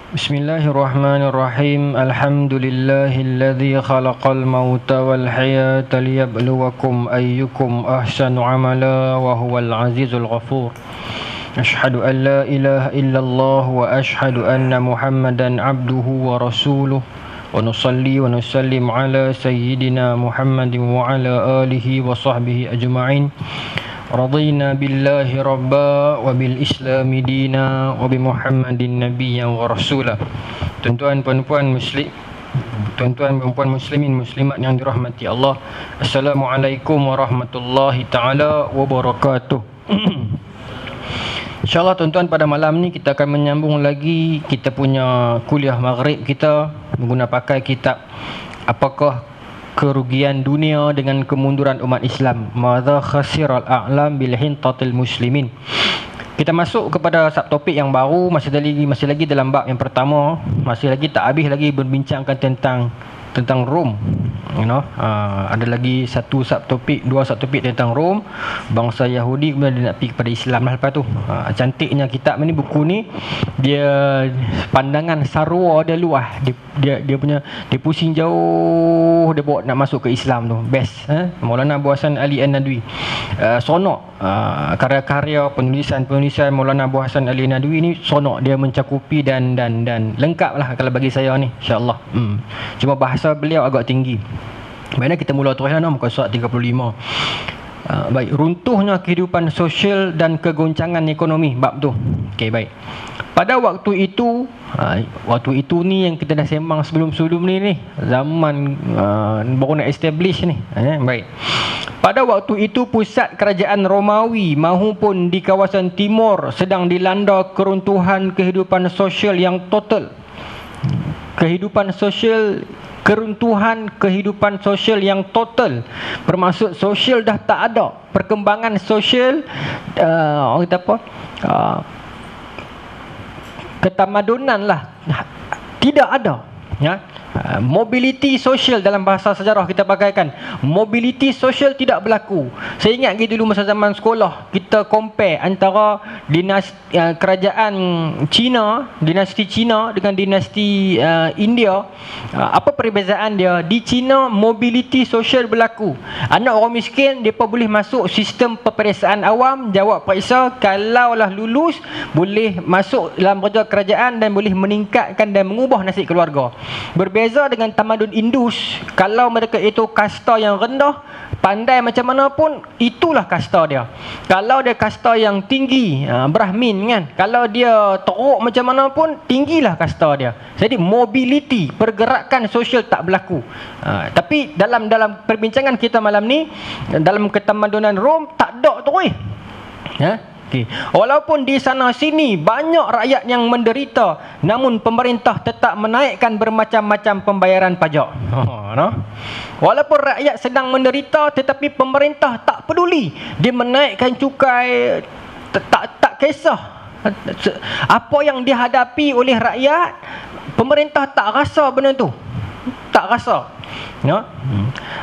Bismillahirrahmanirrahim. Alhamdulillahilladzi khalaqal mauta wal hayata liyabluwakum ayyukum ahsanu amala wa huwal azizul ghafur. Ashhadu an la ilaha illallah wa ashhadu anna Muhammadan abduhu wa rasuluh. Wa nusalli wa nusallim ala sayyidina Muhammadin wa ala alihi wa sahbihi ajma'in. Radina billahi rabba wa bil islami dina wa bi Muhammadin nabiyyan wa rasula. Tuan-tuan puan-puan muslimin muslimat yang dirahmati Allah, Assalamualaikum warahmatullahi taala wabarakatuh. InsyaAllah tuan-tuan, pada malam ni kita akan menyambung lagi kita punya kuliah maghrib kita menggunakan pakai kitab Apakah Kerugian Dunia dengan Kemunduran Umat Islam, Madza Khasiral A'lam bil Hintatil Muslimin. Kita masuk kepada subtopik yang baru, masih lagi dalam bab yang pertama, masih lagi tak habis lagi berbincangkan tentang Rom. Ada lagi dua subtopik tentang Rom, bangsa Yahudi, kemudian dia nak pergi kepada Islam lah lepas tu. Cantiknya kitab ni, buku ni, dia pandangan sarwa dia luas, dia punya, dia pusing jauh, dia bawa nak masuk ke Islam tu. Best. Maulana Abu Hasan Ali An-Nadwi, sonok karya-karya penulisan Maulana Abu Hasan Ali An-Nadwi ni sonok, dia mencakupi dan lengkap lah kalau bagi saya ni, insyaAllah. Cuma bahasa beliau agak tinggi. Baiklah, kita mula terus muka surat 35. Baik, runtuhnya kehidupan sosial dan kegoncangan ekonomi, bab tu. Okey, baik. Pada waktu itu ni yang kita dah sembang sebelum ni zaman baru nak establish ni. Baik. Pada waktu itu pusat kerajaan Romawi maupun di kawasan timur sedang dilanda keruntuhan kehidupan sosial yang total. Keruntuhan kehidupan sosial yang total, bermaksud sosial dah tak ada, perkembangan sosial orang kata apa, ketamadunan lah tidak ada, mobility sosial dalam bahasa sejarah kita pakaikan, mobility sosial tidak berlaku. Saya ingat dulu masa zaman sekolah, kita compare antara kerajaan Cina, dinasti Cina dengan dinasti India. Apa perbezaan dia? Di Cina mobility sosial berlaku. Anak orang miskin mereka boleh masuk sistem peperiksaan awam, jawab periksa, kalaulah lulus boleh masuk dalam kerajaan dan boleh meningkatkan dan mengubah nasib keluarga. Berbeza dengan tamadun Indus, kalau mereka itu kasta yang rendah, pandai macam mana pun itulah kasta dia. Kalau dia kasta yang tinggi, Brahmin kan, kalau dia teruk macam mana pun tinggilah kasta dia. Jadi mobility, pergerakan sosial tak berlaku. Tapi dalam perbincangan kita malam ni, dalam ketamadunan Rom tak ada tu. Okay. Walaupun di sana sini banyak rakyat yang menderita, namun pemerintah tetap menaikkan bermacam-macam pembayaran pajak. Walaupun rakyat sedang menderita, tetapi pemerintah tak peduli. Dia menaikkan cukai, tak kisah apa yang dihadapi oleh rakyat, pemerintah tak rasa benda tu. Tak rasa.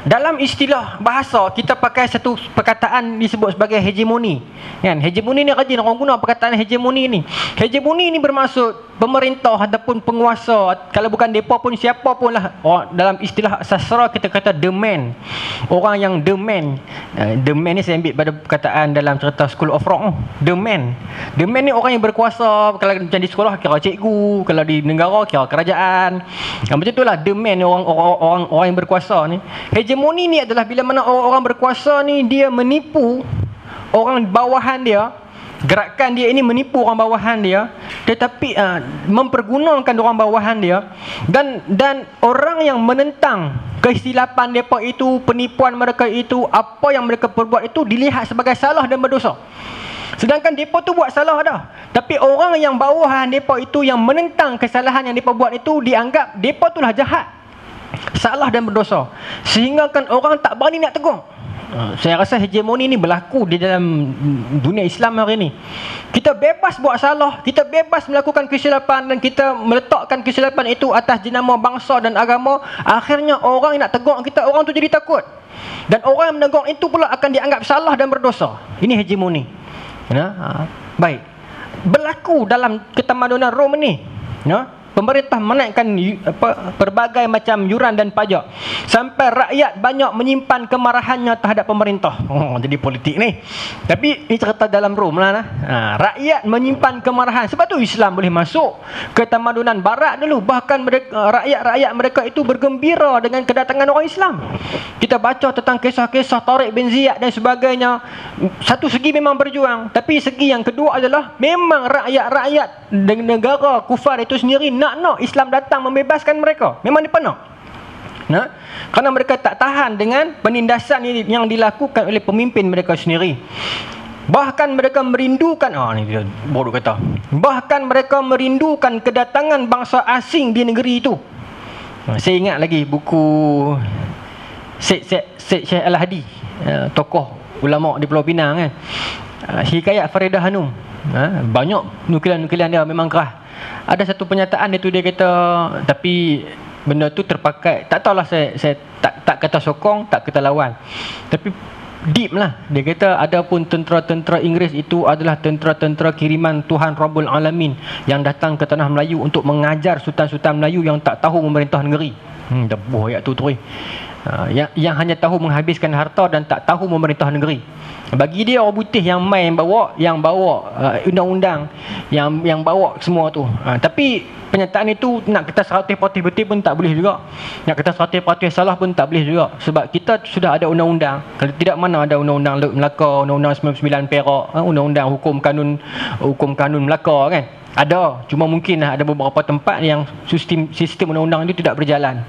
Dalam istilah bahasa kita pakai satu perkataan disebut sebagai hegemoni. Hegemoni ni rajin orang guna perkataan hegemoni ni. Hegemoni ni bermaksud pemerintah ataupun penguasa, kalau bukan depa pun siapa pun lah. Dalam istilah sastra kita kata the man. Orang yang the man. The man ni saya ambil pada perkataan dalam cerita School of Rock. The man. The man ni orang yang berkuasa. Kalau macam di sekolah kira cikgu, kalau di negara kira kerajaan. Macam itulah the man, orang yang berkuasa ni. Hegemoni ni adalah bila mana orang berkuasa ni dia menipu orang bawahan dia. Gerakan dia ini menipu orang bawahan dia, tetapi mempergunakan orang bawahan dia, dan orang yang menentang kesilapan mereka itu, penipuan mereka itu, apa yang mereka perbuat itu dilihat sebagai salah dan berdosa. Sedangkan mereka tu buat salah dah, tapi orang yang bawahan mereka itu yang menentang kesalahan yang mereka buat itu dianggap mereka itulah jahat, salah dan berdosa, sehingga kan orang tak berani nak tegur. Saya rasa hegemoni ni berlaku di dalam dunia Islam hari ni. Kita bebas buat salah, kita bebas melakukan kesilapan, dan kita meletakkan kesilapan itu atas jenama bangsa dan agama. Akhirnya orang yang nak tegur kita, orang tu jadi takut, dan orang yang menegur itu pula akan dianggap salah dan berdosa. Ini hegemoni. Baik, berlaku dalam ketamadunan Rom ni. pemerintah menaikkan berbagai macam yuran dan pajak sampai rakyat banyak menyimpan kemarahannya terhadap pemerintah. Jadi politik ni. Tapi ni cerita dalam Rom lah. Rakyat menyimpan kemarahan. Sebab tu Islam boleh masuk ke tamadunan barat dulu. Bahkan rakyat-rakyat mereka itu bergembira dengan kedatangan orang Islam. Kita baca tentang kisah-kisah Tariq bin Ziyad dan sebagainya. Satu segi memang berjuang, tapi segi yang kedua adalah memang rakyat-rakyat negara kufar itu sendiri nak Islam datang membebaskan mereka. Memang dia nak. Kerana mereka tak tahan dengan penindasan yang dilakukan oleh pemimpin mereka sendiri. Bahkan mereka merindukan, ni dia bodoh kata, bahkan mereka merindukan kedatangan bangsa asing di negeri itu. Saya ingat lagi buku Syed Al-Hadi, tokoh ulama di Pulau Pinang kan. Hikayat Faridah Hanum. Banyak nukilan-nukilan dia memang keras. Ada satu pernyataan itu dia kata, tapi benda tu terpakai, tak tahulah, saya tak kata sokong, tak kata lawan, tapi deep lah. Dia kata adapun tentera-tentera Inggeris itu adalah tentera-tentera kiriman Tuhan Rabbul Alamin yang datang ke tanah Melayu untuk mengajar sultan-sultan Melayu yang tak tahu memerintah negeri. Dah buah ayat tu terus. Yang hanya tahu menghabiskan harta dan tak tahu memerintah negeri. Bagi dia orang putih yang bawa undang-undang, yang bawa semua tu. Tapi pernyataan itu nak kata 100% betul pun tak boleh juga. Nak kata 100% salah pun tak boleh juga. Sebab kita sudah ada undang-undang. Kalau tidak, mana ada undang-undang Melaka, undang-undang 99 Perak, undang-undang hukum kanun Melaka kan. Ada, cuma mungkin ada beberapa tempat yang sistem undang-undang itu tidak berjalan.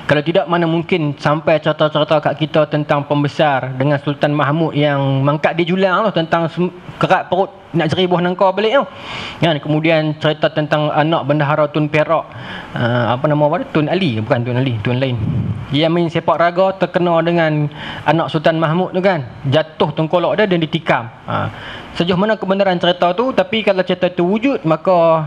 Kalau tidak, mana mungkin sampai cerita-cerita kat kita tentang pembesar dengan Sultan Mahmud yang mangkat dia julang lah, tentang kerat perut nak jeri buah nangka balik tu. Kemudian cerita tentang anak bendahara Tun Perak, apa nama dia? Tun Ali, bukan Tun Ali, Tun lain. Dia main sepak raga terkena dengan anak Sultan Mahmud tu kan. Jatuh tengkolok dia dan ditikam. Sejauh mana kebenaran cerita tu, tapi kalau cerita tu wujud, maka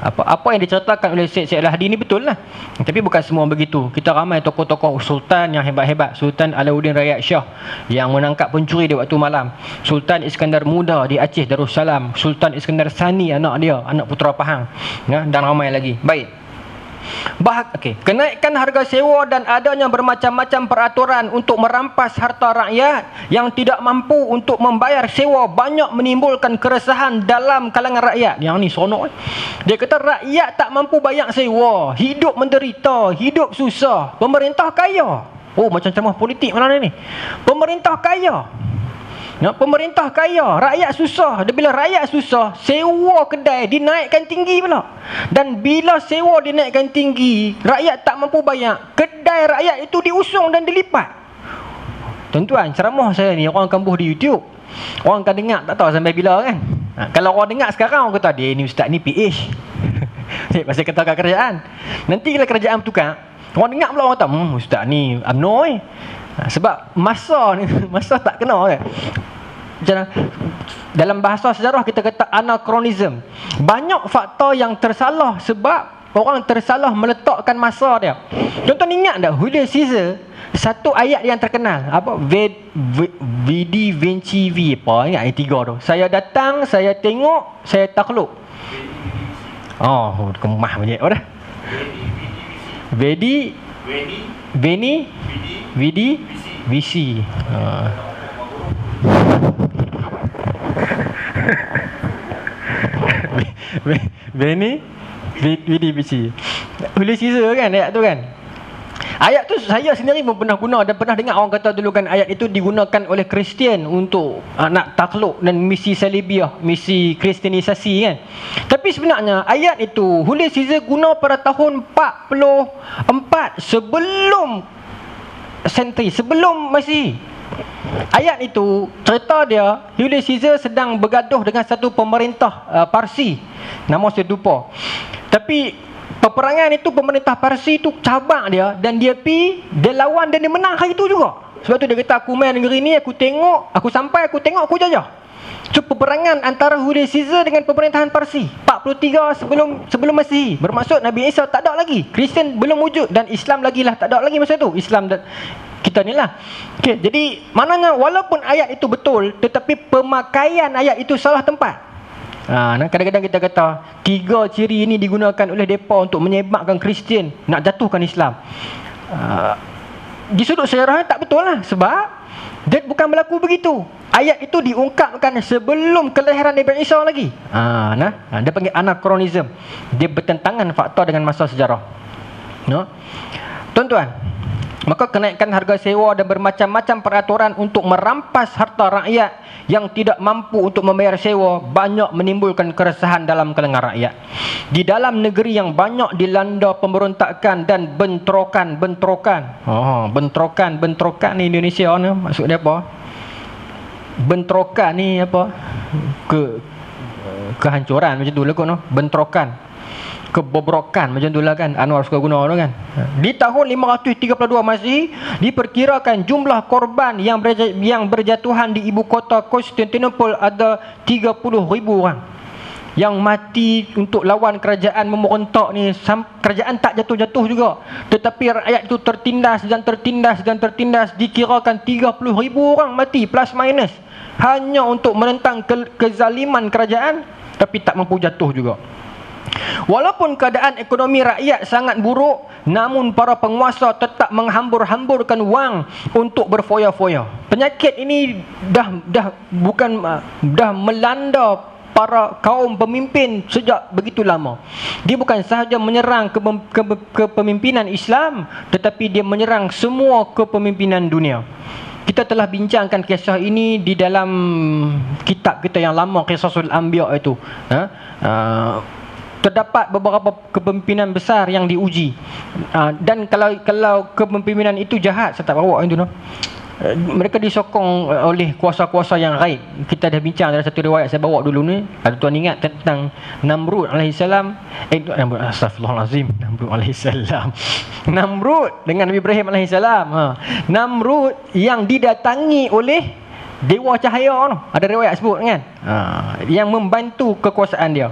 apa yang diceritakan oleh Syed Al-Hadi ni betul lah. Tapi bukan semua begitu. Kita ramai tokoh-tokoh sultan yang hebat-hebat. Sultan Alauddin Rakyat Shah yang menangkap pencuri di waktu malam. Sultan Iskandar Muda di Aceh Darussalam. Sultan Iskandar Sani, anak dia, anak putera Pahang, dan ramai lagi. Baik. Kenaikan harga sewa dan adanya bermacam-macam peraturan untuk merampas harta rakyat yang tidak mampu untuk membayar sewa banyak menimbulkan keresahan dalam kalangan rakyat. Yang ni sonok. Dia kata rakyat tak mampu bayar sewa, hidup menderita, hidup susah. Pemerintah kaya. Macam ceramah politik mana ni? Pemerintah kaya. Pemerintah kaya, rakyat susah. Dan bila rakyat susah, sewa kedai dinaikkan tinggi pula. Dan bila sewa dinaikkan tinggi, rakyat tak mampu bayar, kedai rakyat itu diusung dan dilipat. Tuan-tuan, ceramah saya ni orang akan buh di YouTube. Orang akan dengar tak tahu sampai bila kan. Kalau orang dengar sekarang, orang kata dia ni ustaz ni PH. Pasal kata kerajaan. Nanti bila kerajaan bertukar, orang dengar pula, orang kata ustaz ni UMNO sebab masa tak kena kan. Dalam bahasa sejarah kita kata anachronism. Banyak faktor yang tersalah sebab orang tersalah meletakkan masa dia. Contoh, ingat tak Julius Caesar, satu ayat yang terkenal apa? Vidi Vinci V apa? Ingat ayat 3 tu. Saya datang, saya tengok, saya takluk. Kemah banyak dah. Vidi Visi. Vidi Visi. Julius Caesar kan ayat tu kan. Ayat tu saya sendiri pun pernah guna dan pernah dengar orang kata dulu kan ayat itu digunakan oleh Kristian untuk nak takluk dan misi Salibiah, misi Kristianisasi kan. Tapi sebenarnya ayat itu Julius Caesar guna pada tahun 44 sebelum Masihi. Ayat itu cerita dia Julius Caesar sedang bergaduh dengan satu pemerintah Parsi, nama saya lupa. Tapi peperangan itu pemerintah Parsi itu cabak dia dan dia lawan dan dia menang hari itu juga. Sebab tu dia kata aku main negeri ni, aku tengok, aku tengok, aku jajah. So peperangan antara Julius Caesar dengan pemerintahan Parsi 43 sebelum Masihi. Bermaksud Nabi Isa tak ada lagi, Kristian belum wujud dan Islam lagi lah tak ada lagi masa tu. Islam dan kita ni lah. Jadi maknanya walaupun ayat itu betul, tetapi pemakaian ayat itu salah tempat. Kadang-kadang kita kata 3 ciri ini digunakan oleh mereka untuk menyebabkan Kristian nak jatuhkan Islam. Di sudut sejarah tak betul lah, sebab dia bukan berlaku begitu. Ayat itu diungkapkan sebelum kelahiran Nabi Isa lagi. Dia panggil anachronism. Dia bertentangan fakta dengan masa sejarah. Tuan-tuan, maka kenaikan harga sewa dan bermacam-macam peraturan untuk merampas harta rakyat yang tidak mampu untuk membayar sewa banyak menimbulkan keresahan dalam kalangan rakyat. Di dalam negeri yang banyak dilanda pemberontakan dan bentrokan. Bentrokan ni Indonesia ni maksud dia apa? Bentrokan ni apa? Kehancuran macam tu lah kot, no? Bentrokan, kebobrokan macam tu lah kan, Anwar suka guna tu kan. Di tahun 532 Masihi diperkirakan jumlah korban yang berjatuhan di ibu kota Konstantinopel ada 30,000 orang yang mati untuk lawan kerajaan memberontak ni. Kerajaan tak jatuh-jatuh juga, tetapi rakyat itu tertindas. Dikirakan 30,000 orang mati plus minus hanya untuk menentang kezaliman kerajaan, tapi tak mampu jatuh juga. Walaupun keadaan ekonomi rakyat sangat buruk, namun para penguasa tetap menghambur-hamburkan wang untuk berfoya-foya. Penyakit ini dah melanda para kaum pemimpin sejak begitu lama. Dia bukan sahaja menyerang kepemimpinan Islam, tetapi dia menyerang semua kepemimpinan dunia. Kita telah bincangkan kisah ini di dalam kitab kita yang lama, Qisasul Anbiya itu. Terdapat beberapa kepemimpinan besar yang diuji. Dan kalau kepemimpinan itu jahat, saya tak bawa itu, no? Mereka disokong oleh kuasa-kuasa yang gaib. Kita dah bincang dalam satu riwayat saya bawa dulu ni. Ada tuan ingat tentang Namrud alaihissalam. Astagfirullahalazim. Namrud alaihissalam. Namrud dengan Nabi Ibrahim alaihissalam. Namrud yang didatangi oleh dewa cahaya, no? Ada riwayat sebut kan? Yang membantu kekuasaan dia.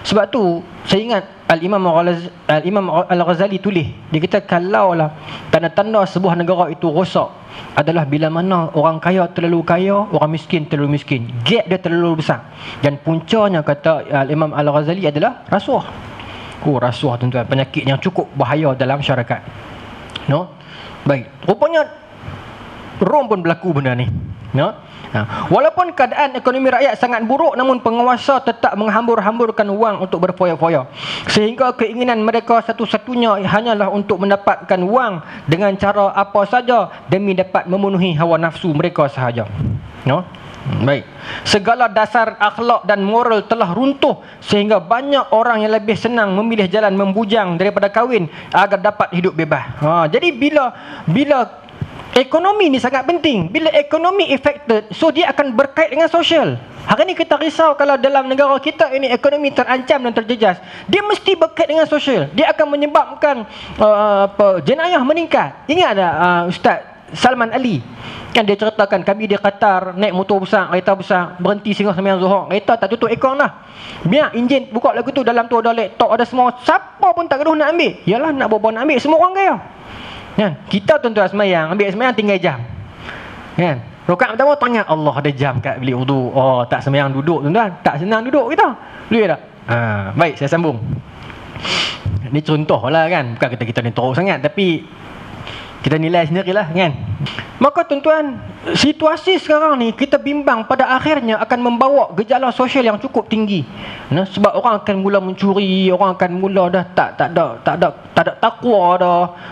Sebab tu saya ingat Al-Imam Al-Ghazali tulis, dia kata kalaulah tanda-tanda sebuah negara itu rosak adalah bila mana orang kaya terlalu kaya, orang miskin terlalu miskin, gap dia terlalu besar. Dan puncanya, kata Al-Imam Al-Ghazali, adalah rasuah. Rasuah, tuan-tuan, penyakit yang cukup bahaya dalam syarikat. Baik, rupanya Rom pun berlaku benda ni. Walaupun keadaan ekonomi rakyat sangat buruk, namun penguasa tetap menghambur-hamburkan wang untuk berfoya-foya, sehingga keinginan mereka satu-satunya hanyalah untuk mendapatkan wang dengan cara apa saja demi dapat memenuhi hawa nafsu mereka sahaja. Baik, segala dasar akhlak dan moral telah runtuh, sehingga banyak orang yang lebih senang memilih jalan membujang daripada kahwin agar dapat hidup bebas. Jadi bila ekonomi ni sangat penting. Bila ekonomi affected, so dia akan berkait dengan sosial. Hari ni kita risau kalau dalam negara kita ini ekonomi terancam dan terjejas. Dia mesti berkait dengan sosial. Dia akan menyebabkan jenayah meningkat. Ingat tak Ustaz Salman Ali? Kan dia ceritakan kami di Qatar naik motor besar, kereta besar, berhenti singgah sembahyang Zuhur. Kereta tak tutup aircon dah. Biar enjin buka lagu tu, dalam tu ada laptop, ada semua. Siapa pun tak gaduh nak ambil. Yalah, nak bawa nak ambil, semua orang kaya. Kan? Kita tuan-tuan sembahyang, ambil sembahyang tinggal jam. Kan? Rakaat pertama tanya Allah ada jam kat bilik wudu. Tak sembahyang duduk tuan-tuan. Tak senang duduk kita. Boleh tak? Baik, saya sambung. Ni contoh lah kan. Bukan kita ni teruk sangat, tapi kita nilai sendirilah kan. Maka tuan-tuan, situasi sekarang ni kita bimbang pada akhirnya akan membawa gejala sosial yang cukup tinggi. Sebab orang akan mula mencuri, orang akan mula dah tak ada takwa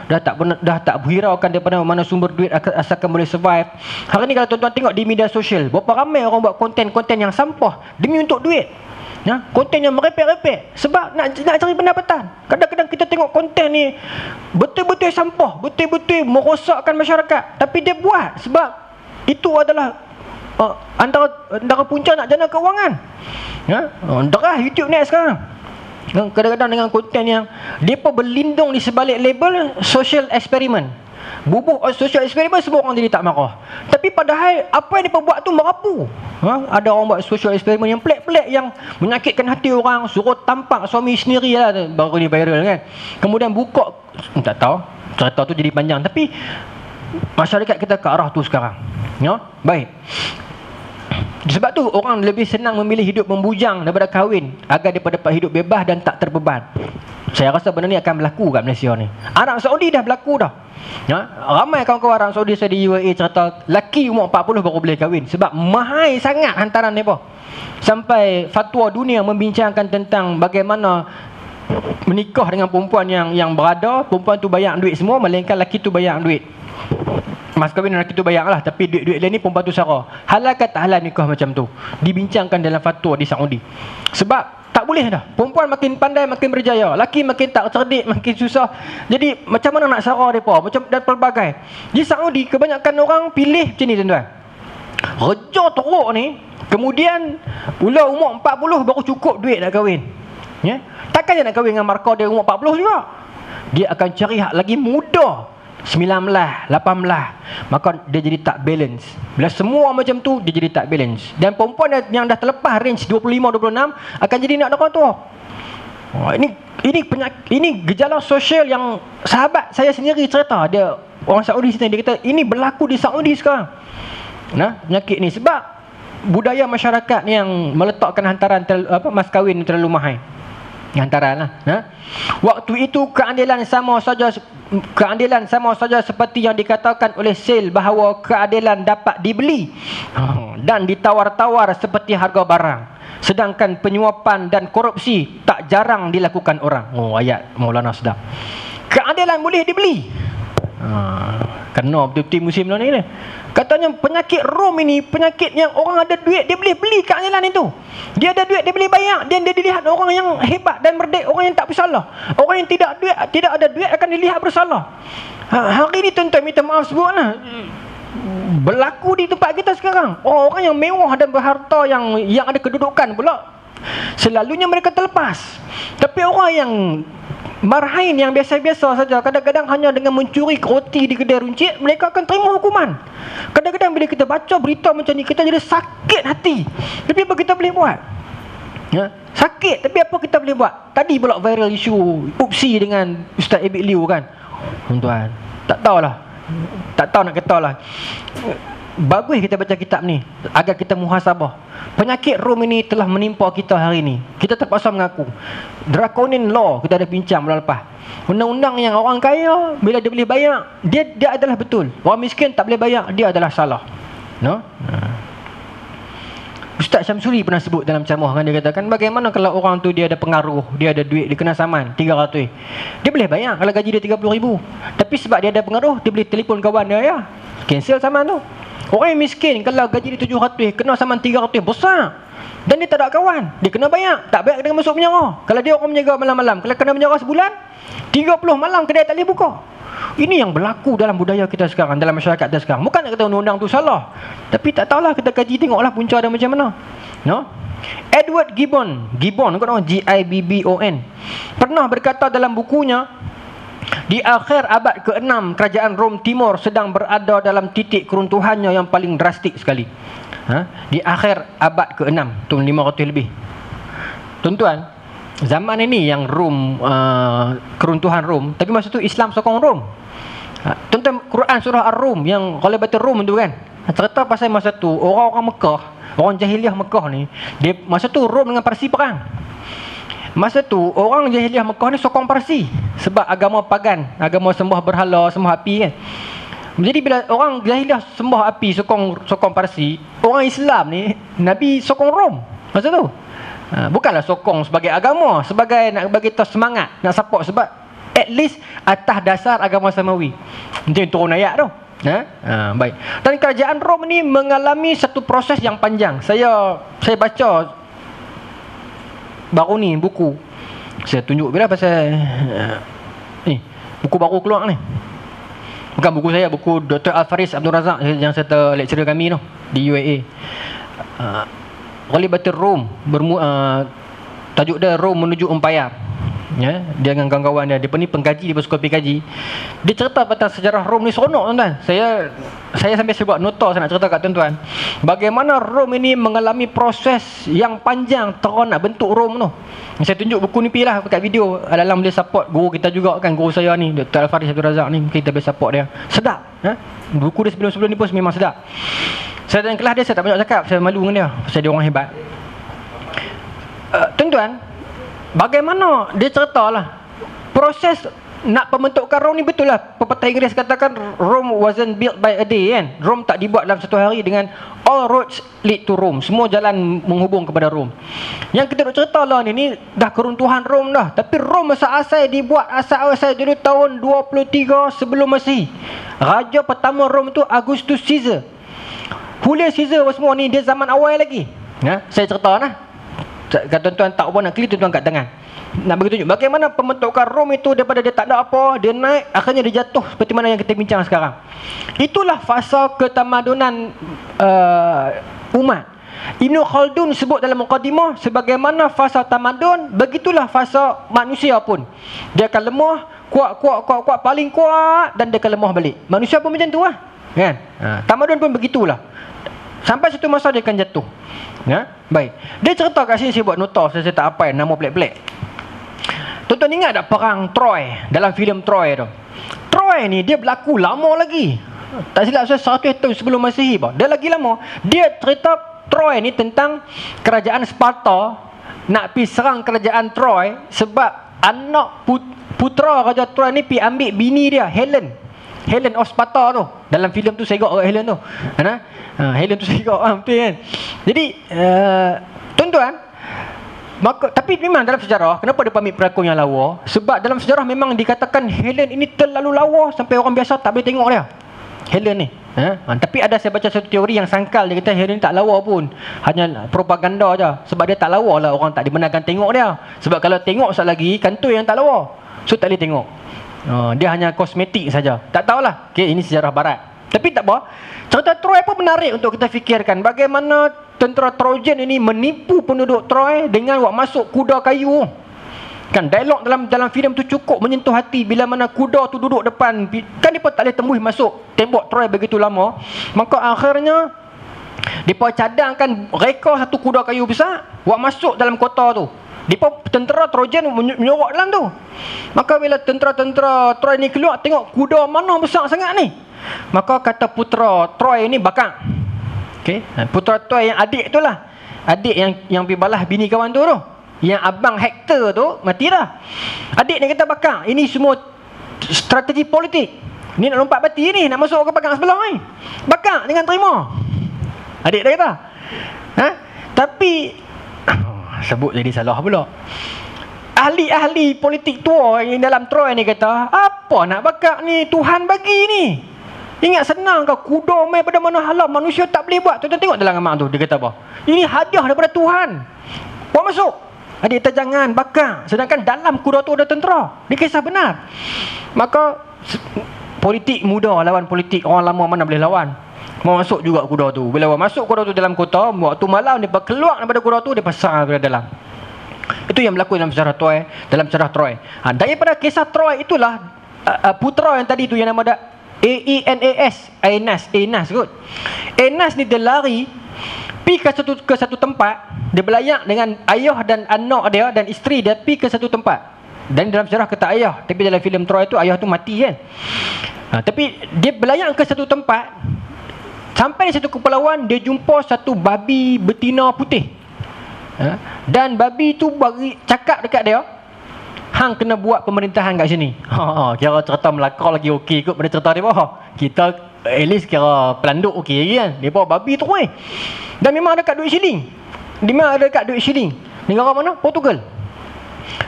dah tak berhiraukan daripada mana sumber duit asalkan boleh survive. Hari ni kalau tuan-tuan tengok di media sosial, berapa ramai orang buat konten-konten yang sampah demi untuk duit. Konten yang merepek-repek sebab nak cari pendapatan. Kadang-kadang kita tengok konten ni betul-betul sampah, betul-betul merosakkan masyarakat, tapi dia buat sebab itu adalah antara punca nak jana keuangan. Derah YouTube ni sekarang. Kadang-kadang dengan konten yang depa berlindung di sebalik label social experiment. Bubuh social experiment, semua orang jadi tak marah. Tapi padahal apa yang mereka buat tu merapu. Ada orang buat social experiment yang pelik-pelik, yang menyakitkan hati orang, suruh tampak suami sendiri lah, baru ni viral kan. Kemudian buka, tak tahu, cerita tu jadi panjang, tapi masyarakat kita ke arah tu sekarang. Baik. Sebab tu orang lebih senang memilih hidup membujang daripada kahwin, agar mereka dapat hidup bebas dan tak terbeban. Saya rasa benda ni akan berlaku kat Malaysia ni. Arab Saudi dah berlaku dah. Ramai kawan-kawan Arab Saudi saya di UAE cerita, laki umur 40 baru boleh kahwin. Sebab mahal sangat hantaran mereka. Sampai fatwa dunia membincangkan tentang bagaimana menikah dengan perempuan yang berada, perempuan tu bayar duit semua, melainkan lelaki tu bayar duit. Mas kahwin lelaki tu bayar lah, tapi duit-duit lain ni perempuan tu sara. Halal ke tak halal nikah macam tu? Dibincangkan dalam fatwa di Saudi. Sebab tak boleh dah. Perempuan makin pandai makin berjaya, lelaki makin tak cerdik makin susah. Jadi macam mana nak sara mereka? Macam dan pelbagai. Di Saudi kebanyakan orang pilih macam ni tuan-tuan. Reja teruk ni, kemudian ular umur 40 baru cukup duit nak kahwin. Ya? Takkan dia nak kahwin dengan markah dia umur 40 juga. Dia akan cari hak lagi muda, 19, 18. Maka dia jadi tak balance. Bila semua macam tu, dia jadi tak balance. Dan perempuan yang dah terlepas range 25-26 akan jadi nak orang tua. Ini gejala sosial yang sahabat saya sendiri cerita. Dia orang Saudi sini, dia kata ini berlaku di Saudi sekarang. Penyakit ni sebab budaya masyarakat ni yang meletakkan hantaran mas kahwin terlalu mahal. Hantaran lah. Waktu itu keadilan sama saja seperti yang dikatakan oleh Sale bahawa keadilan dapat dibeli dan ditawar-tawar seperti harga barang. Sedangkan penyuapan dan korupsi tak jarang dilakukan orang. Ayat Maulana sedap. Keadilan boleh dibeli. Kena betul-betul musim ni. Katanya penyakit Rom ini penyakit yang orang ada duit dia boleh beli keadilan itu. Dia ada duit dia boleh bayar, dan dia dilihat orang yang hebat dan merdek, orang yang tak bersalah. Orang yang tidak ada duit akan dilihat bersalah. Hari ni tuan-tuan minta maaf sebutlah, berlaku di tempat kita sekarang. Orang yang mewah dan berharta yang ada kedudukan pula selalunya mereka terlepas. Tapi orang yang marhain yang biasa-biasa saja, kadang-kadang hanya dengan mencuri roti di kedai runcit, mereka akan terima hukuman. Kadang-kadang bila kita baca berita macam ni, kita jadi sakit hati. Tapi apa kita boleh buat? Sakit, tapi apa kita boleh buat? Tadi pula viral isu Upsi dengan Ustaz Abid Liu kan. Tuan-tuan, tak tahulah. Tak tahu nak kata lah. Bagus kita baca kitab ni agar kita muhasabah. Penyakit Rom ini telah menimpa kita hari ini. Kita terpaksa mengaku. Draconian law kita ada bincang bulan lepas. Undang-undang yang orang kaya bila dia boleh bayar, dia adalah betul. Orang miskin tak boleh bayar, dia adalah salah. Ustaz Syamsuri pernah sebut dalam ceramah kan, dia katakan bagaimana kalau orang tu dia ada pengaruh, dia ada duit, dia kena saman 300. Dia boleh bayar kalau gaji dia 30,000. Tapi sebab dia ada pengaruh, dia boleh telefon kawan dia, cancel saman tu. Orang yang miskin kalau gaji dia 700 kena saman 300 besar. Dan dia tak ada kawan, dia kena bayar. Tak bayar kena masuk penjara. Kalau dia orang menjaga malam-malam, kalau kena penjara sebulan, 30 malam kedai tak boleh buka. Ini yang berlaku dalam budaya kita sekarang, dalam masyarakat kita sekarang. Bukan nak kata undang-undang tu salah, tapi tak tahulah, kita kaji tengoklah punca dia macam mana. Edward Gibbon Gibbon pernah berkata dalam bukunya, di akhir abad ke-6 kerajaan Rom Timur sedang berada dalam titik keruntuhannya yang paling drastik sekali. Di akhir abad ke-6 tahun 500 lebih. Tuan-tuan, zaman ini yang Rom, keruntuhan Rom, tapi masa tu Islam sokong Rom. Tuan-tuan, Quran surah Ar-Rum yang Ghalabatir Rum tu kan, cerita pasal masa tu orang-orang Mekah, orang jahiliah Mekah ni, dia masa tu Rom dengan Parsi perang. Masa tu orang jahiliah Mekah ni sokong Parsi sebab agama pagan, agama sembah berhala, sembah api kan. Jadi bila orang jahiliah sembah api, sokong Parsi, orang Islam ni Nabi sokong Rom masa tu. Bukanlah sokong sebagai agama, sebagai nak bagi tahu semangat, nak support, sebab at least atas dasar agama samawi. Nanti turun ayat tu. Baik. Dan kerajaan Rom ni mengalami satu proses yang panjang. Saya baca baru ni buku. Saya tunjuk bila pasal ni buku baru keluar ni. Bukan buku saya, buku Dr. Al-Faris Abdul Razak yang serta lecturer kami tu di UAE. Ghalabatir Rum, tajuk dia Rom menuju Empire. Dia dengan kawan-kawan dia ni pengkaji, dia bersuka pergi kaji. Dia cerita pasal sejarah Rom ni seronok tuan-tuan. Saya sampai buat nota, saya nak cerita kat tuan-tuan bagaimana Rom ini mengalami proses yang panjang terus nak bentuk Rom tu. Saya tunjuk buku ni lah kat video. Dalam dia support guru kita juga kan, guru saya ni Dr. Al-Faris Abdul Razak ni, kita boleh support dia. Sedap. Buku dia sebelum-sebelum ni pun memang sedap. Saya dalam kelas dia, saya tak banyak cakap, saya malu dengan dia, pasal dia orang hebat. Tuan-tuan, bagaimana dia ceritalah proses nak pembentukan Rom ni. Betul lah pepatah Inggeris katakan Rome wasn't built by a day, kan. Rom tak dibuat dalam satu hari dengan all roads lead to Rome, semua jalan menghubung kepada Rom. Yang kita nak cerita lah ni dah keruntuhan Rom dah. Tapi Rom asal-asal dibuat asal-asal dulu tahun 23 sebelum Masihi. Raja pertama Rom tu Augustus Caesar. Julius Caesar semua ni dia zaman awal lagi. Saya cerita lah. Kalau tuan-tuan tak apa nak klik, tuan-tuan kat tangan. Nak bagi tunjuk bagaimana pembentukan Rom itu, daripada dia tak ada apa, dia naik, akhirnya dia jatuh seperti mana yang kita bincang sekarang. Itulah fasa ketamadunan umat. Ibn Khaldun sebut dalam Muqaddimah, sebagaimana fasa tamadun, begitulah fasa manusia pun. Dia akan lemah, kuat, paling kuat, dan dia akan lemah balik. Manusia pun macam tu lah, kan? Tamadun pun begitulah. Sampai satu masa dia akan jatuh. Baik. Dia cerita kat sini, saya buat nota, saya tak apa nama pelik-pelik. Tuan-tuan ingat tak perang Troy, dalam filem Troy tu? Troy ni dia berlaku lama lagi. Tak silap saya 100 tahun sebelum Masihi. Dia lagi lama. Dia cerita Troy ni tentang kerajaan Sparta nak pergi serang kerajaan Troy sebab anak putera Raja Troy ni pergi ambil bini dia, Helen of Sparta tu. Dalam filem tu saya tengok Helen tu. Helen tu saya tengok, betul kan? Jadi tuan-tuan, maka, tapi memang dalam sejarah, kenapa dia ambil pelakon yang lawa? Sebab dalam sejarah memang dikatakan Helen ini terlalu lawa sampai orang biasa tak boleh tengok dia, Helen ni. Tapi ada, saya baca satu teori yang sangkal, dia kata Helen ni tak lawa pun, hanya propaganda je. Sebab dia tak lawa lah, orang tak dibenarkan tengok dia. Sebab kalau tengok sekali lagi, kantoi yang tak lawa, so tak boleh tengok. Dia hanya kosmetik saja. Tak tahulah. Okay, ini sejarah barat. Tapi tak apa. Cerita Troy pun menarik untuk kita fikirkan. Bagaimana tentera Trojan ini menipu penduduk Troy dengan buat masuk kuda kayu. Kan dialog dalam filem tu cukup menyentuh hati. Bila mana kuda tu duduk depan, kan dia pun tak boleh tembus masuk tembok Troy begitu lama. Maka akhirnya mereka cadangkan reka satu kuda kayu besar buat masuk dalam kota tu. Mereka tentera Trojan menyorok dalam tu. Maka bila tentera-tentera Troy ni keluar, tengok kuda mana besar sangat ni. Maka kata putera Troy ni bakang. Okay. Putera Troy yang adik tu lah, adik yang pergi balas bini kawan tu. Yang abang Hector tu mati dah. Adik ni kata bakang. Ini semua strategi politik. Ni nak lompat bati ni, nak masuk ke bakang sebelah ni. Bakang jangan terima. Adik dia kata. Tapi sebut jadi salah pula. Ahli-ahli politik tua yang dalam Troy ni kata, apa nak bakar ni, Tuhan bagi ni. Ingat senang ke kuda main pada mana halam, manusia tak boleh buat. Tuan-tuan tengok dalam gambar tu, dia kata apa? Ini hadiah daripada Tuhan. Buat masuk. Adik kata jangan bakar. Sedangkan dalam kuda tu ada tentera. Dia kisah benar. Maka politik muda lawan politik orang lama, mana boleh lawan. Mau masuk juga kuda tu. Bila masuk kuda tu dalam kota, waktu malam dia keluar daripada kuda tu, dia pasang ke dalam. Itu yang berlaku dalam sejarah Troy, daripada kisah Troy itulah putera yang tadi tu yang nama dia Aeneas kot. Aeneas ni dia lari pergi ke satu tempat. Dia berlayak dengan ayah dan anak dia dan isteri dia, pergi ke satu tempat. Dan dalam sejarah kata ayah, tapi dalam filem Troy tu ayah tu mati kan. Tapi dia berlayak ke satu tempat. Sampai di satu kepulauan, dia jumpa satu babi betina putih. Dan babi tu bagi cakap dekat dia, hang kena buat pemerintahan kat sini. Kira cerita Melaka lagi okey kot pada cerita dia. Kita at least kira pelanduk okey lagi kan. Dia bawa babi tu dan memang ada kat duit shilling. Negara mana? Portugal.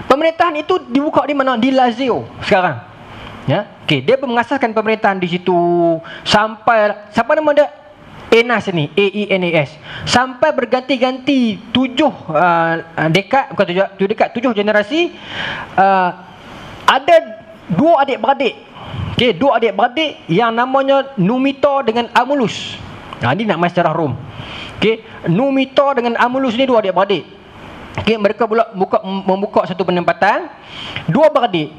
Pemerintahan itu dibuka di mana? Di Lazio sekarang. Okey, dia mengasaskan pemerintahan di situ sampai siapa nama dia? Aeneas ni, Aeneas. Sampai berganti-ganti 7 dekad, bukan 7 dekad, 7 generasi. Ada 2 adik-beradik. Okey, 2 adik-beradik yang namanya Numitor dengan Amulus. Ini nak main sejarah Rom. Okey, Numitor dengan Amulus ni 2 adik-beradik. Okey, mereka membuka satu penempatan. 2 beradik.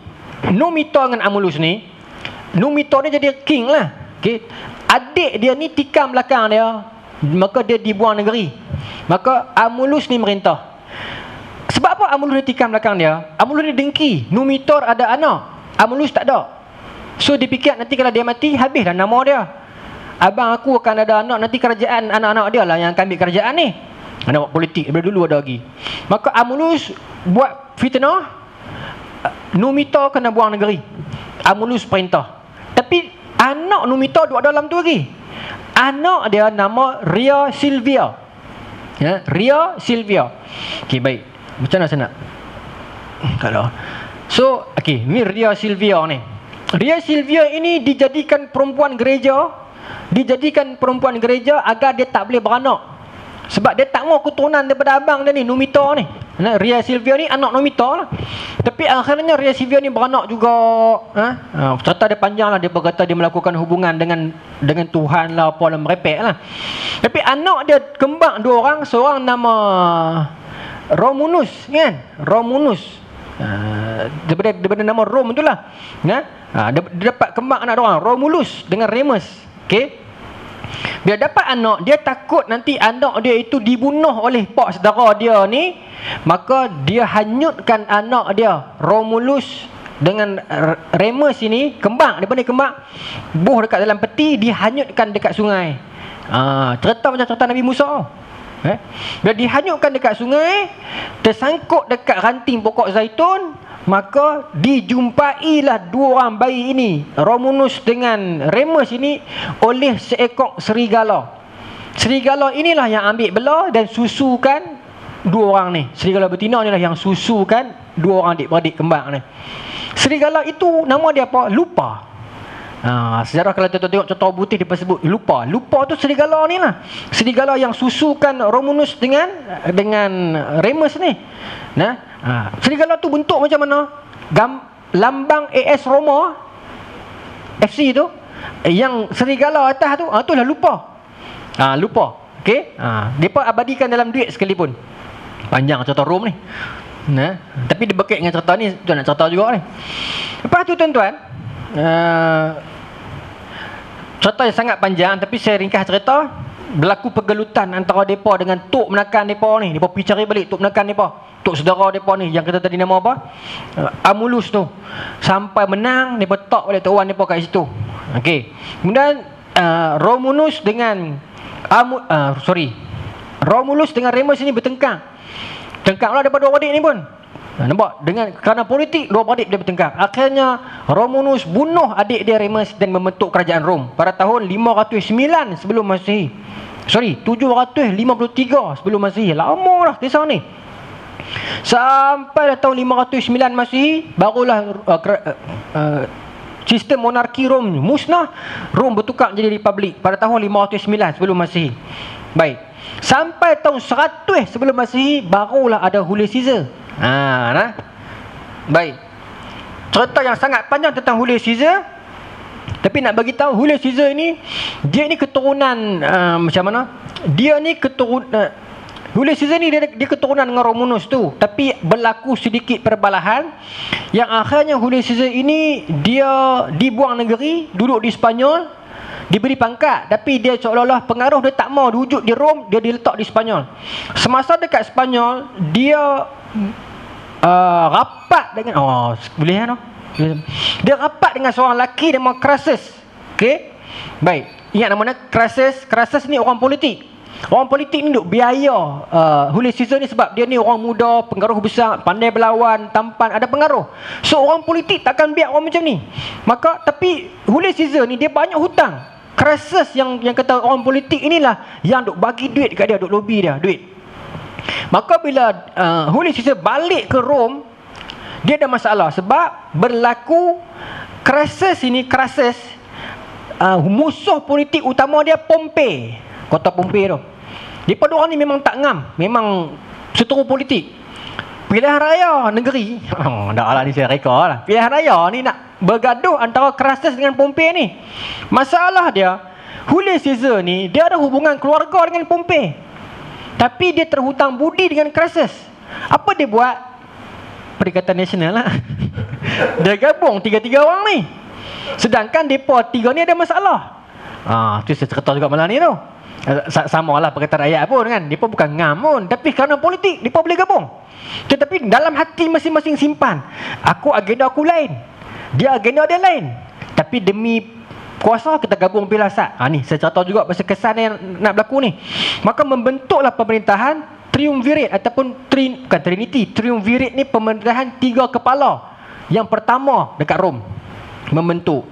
Numitor dengan Amulus ni, Numitor ni jadi king lah. Okey, adik dia ni tikam belakang dia, maka dia dibuang negeri. Maka Amulus ni merintah. Sebab apa Amulus ni tikam belakang dia? Amulus ni dengki. Numitor ada anak, Amulus tak ada. So dia fikir nanti kalau dia mati, habislah nama dia. abang aku akan ada anak, nanti kerajaan anak-anak dia lah yang akan ambil kerajaan ni. Anak buat politik daripada dulu ada lagi. Maka Amulus buat fitnah, Numito kena buang negeri. Amulus perintah. Tapi anak Numito duduk dalam tu lagi. Anak dia nama Ria Silvia. Ya, Ria Silvia. Okey, baik. Macam mana saya nak? Kalau. So, okey, ni Ria Silvia ni. Ria Silvia ini dijadikan perempuan gereja. Dijadikan perempuan gereja agar dia tak boleh beranak. Sebab dia tak mau keturunan daripada abang dia ni, Numito ni. Ria Silvia ni anak Numito lah. Tapi akhirnya Ria Silvia ni beranak juga. Cerita dia panjang lah. Dia berkata dia melakukan hubungan dengan Tuhan lah, apa lah, merepek lah. Tapi anak dia kembang 2 orang. Seorang nama Romulus, kan? Romulus. Daripada nama Rom tu lah. Dia dapat kembang anak 2 orang, Romulus dengan Remus. Okay. Bila dapat anak, dia takut nanti anak dia itu dibunuh oleh pak saudara dia ni. Maka dia hanyutkan anak dia, Romulus dengan Remus ini, kembang, dia kembang, buh dekat dalam peti, dihanyutkan dekat sungai. Cerita macam cerita Nabi Musa. Bila dihanyutkan dekat sungai, tersangkut dekat ranting pokok zaitun, maka dijumpailah 2 orang bayi ini, Romulus dengan Remus ini, oleh seekor serigala. Serigala inilah yang ambil belah dan susukan 2 orang ni. Serigala betina inilah yang susukan 2 orang adik-beradik kembang ni. Serigala itu nama dia apa? Lupa. Sejarah kalau kita tengok contoh putih, dia sebut Lupa. Lupa tu serigala ni lah. Serigala yang susukan Romulus dengan Remus ni. Serigala tu bentuk macam mana? Lambang AS Roma FC tu. Yang serigala atas tu, itulah Lupa. Lupa. Okey. Depa abadikan dalam duit sekalipun. Panjang cerita Rom ni. Tapi dia berkait dengan cerita ni, tu nak cerita juga ni. Lepas tu tuan-tuan, cerita yang sangat panjang, tapi saya ringkas cerita. Berlaku pergelutan antara mereka dengan tok menakan mereka ni. Mereka pergi cari balik tok menakan mereka, tok saudara mereka ni, yang kita tadi nama apa? Amulus tu. Sampai menang, mereka tak balik tuan mereka kat situ. Okey. Kemudian Romulus dengan Romulus dengan Remus ini bertengkar. Tengkarlah daripada 2 adik ni pun. Nampak? Kerana politik, 2 adik dia bertengkar. Akhirnya Romulus bunuh adik dia Remus dan membentuk kerajaan Rom pada tahun 509 sebelum Masihi. 753 sebelum Masihi. Lama lah kisah ni. Sampai tahun 509 Masihi, barulah sistem monarki Rom musnah. Rom bertukar jadi republik pada tahun 509 sebelum Masihi. Baik. Sampai tahun 100 sebelum Masihi, barulah ada Julius Caesar. Baik. Cerita yang sangat panjang tentang Julius Caesar. Tapi nak bagi tahu, Julius Caesar ini, dia ni keturunan macam mana? Dia ni keturunan Julius Caesar ni dia keturunan dengan Romulus tu. Tapi berlaku sedikit perbalahan yang akhirnya Julius Caesar ini dia dibuang negeri, duduk di Spanyol, diberi pangkat, tapi dia seolah-olah pengaruh dia tak mau wujud di Rom, dia diletak di Spanyol. Semasa dekat Spanyol, dia rapat dengan boleh kan? Dia rapat dengan seorang lelaki nama Crassus. Okey. Baik. Ingat nama dia Crassus. Crassus ni orang politik. Orang politik ni duk biaya Julius Caesar ni sebab dia ni orang muda, pengaruh besar, pandai berlawan, tampan, ada pengaruh. So orang politik takkan biar orang macam ni. Maka tapi Julius Caesar ni dia banyak hutang. Crassus yang kata orang politik inilah yang duk bagi duit dekat dia, duk lobby dia duit. Maka bila Julius Caesar balik ke Rom, dia ada masalah sebab berlaku Crassus musuh politik utama dia Pompey, kota Pompey tu. Depa dua orang ni memang tak ngam, memang seteru politik. Pilihan raya negeri, dah lah ni saya reka lah. Pilihan raya ni nak bergaduh antara Crassus dengan Pompey ni. Masalah dia, Julius Caesar ni dia ada hubungan keluarga dengan Pompey, tapi dia terhutang budi dengan Crassus. Apa dia buat? Perikatan Nasional lah. Dia gabung 3 orang ni. Sedangkan mereka 3 ni ada masalah. Tu saya cerita juga malam ni tu. Sama lah Perikatan Rakyat pun kan. Mereka bukan ngam pun, tapi kerana politik mereka boleh gabung. Tetapi dalam hati masing-masing simpan, agenda aku lain, dia agenda dia lain. Tapi demi kuasa, kita gabung Pilasat. Ni saya cerita juga pasal kesan yang nak berlaku ni. Maka membentuklah pemerintahan triumvirate ataupun bukan trinity. Triumvirate ni pemerintahan 3 kepala. Yang pertama dekat Rom membentuk.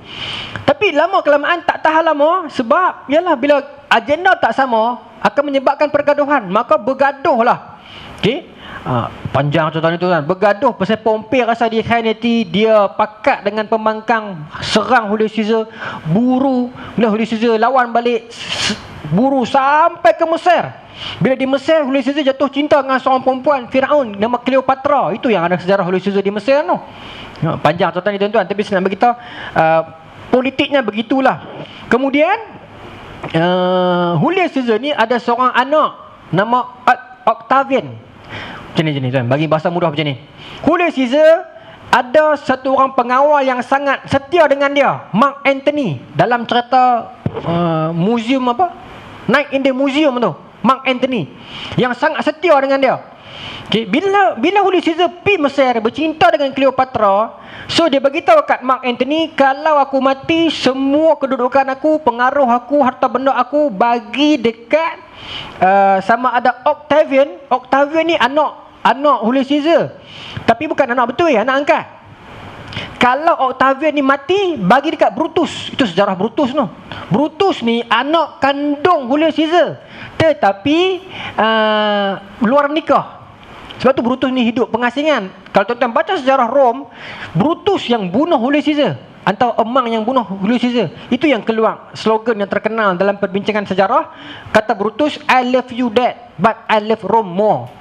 Tapi lama kelamaan tak tahan lama, sebab yalah bila agenda tak sama akan menyebabkan pergaduhan. Maka bergaduhlah. Okey. Panjang contoh ni tu kan. Bergaduh pasal Pompey rasa dia khianati, dia pakat dengan pembangkang, serang Julius Caesar, buru. Bila Julius Caesar lawan balik, buru sampai ke Mesir. Bila di Mesir, Julius Caesar jatuh cinta dengan seorang perempuan Firaun nama Cleopatra. Itu yang ada sejarah Julius Caesar di Mesir tu. Panjang contoh ni tuan-tuan, tapi saya nak beritahu politiknya begitulah. Kemudian Julius Caesar ni ada seorang anak nama Octavian. Macam ni tuan, bagi bahasa mudah macam ni. Julius Caesar ada satu orang pengawal yang sangat setia dengan dia, Mark Antony. Dalam cerita museum apa, Night in the Museum tu, Mark Antony yang sangat setia dengan dia. Okay, bila Julius Caesar pergi Mesir bercinta dengan Cleopatra, so dia beritahu kat Mark Antony, kalau aku mati, semua kedudukan aku, pengaruh aku, harta benda aku bagi dekat sama ada Octavian. Octavian ni anak Julius Caesar, tapi bukan anak betul ya, anak angkat. Kalau Octavian ni mati, bagi dekat Brutus. Itu sejarah Brutus tu. Brutus ni anak kandung Julius Caesar, tetapi luar nikah. Sebab tu Brutus ni hidup pengasingan. Kalau tuan-tuan baca sejarah Rom, Brutus yang bunuh Julius Caesar, atau emang yang bunuh Julius Caesar. Itu yang keluar slogan yang terkenal dalam perbincangan sejarah. Kata Brutus, I love you dad, but I love Rome more.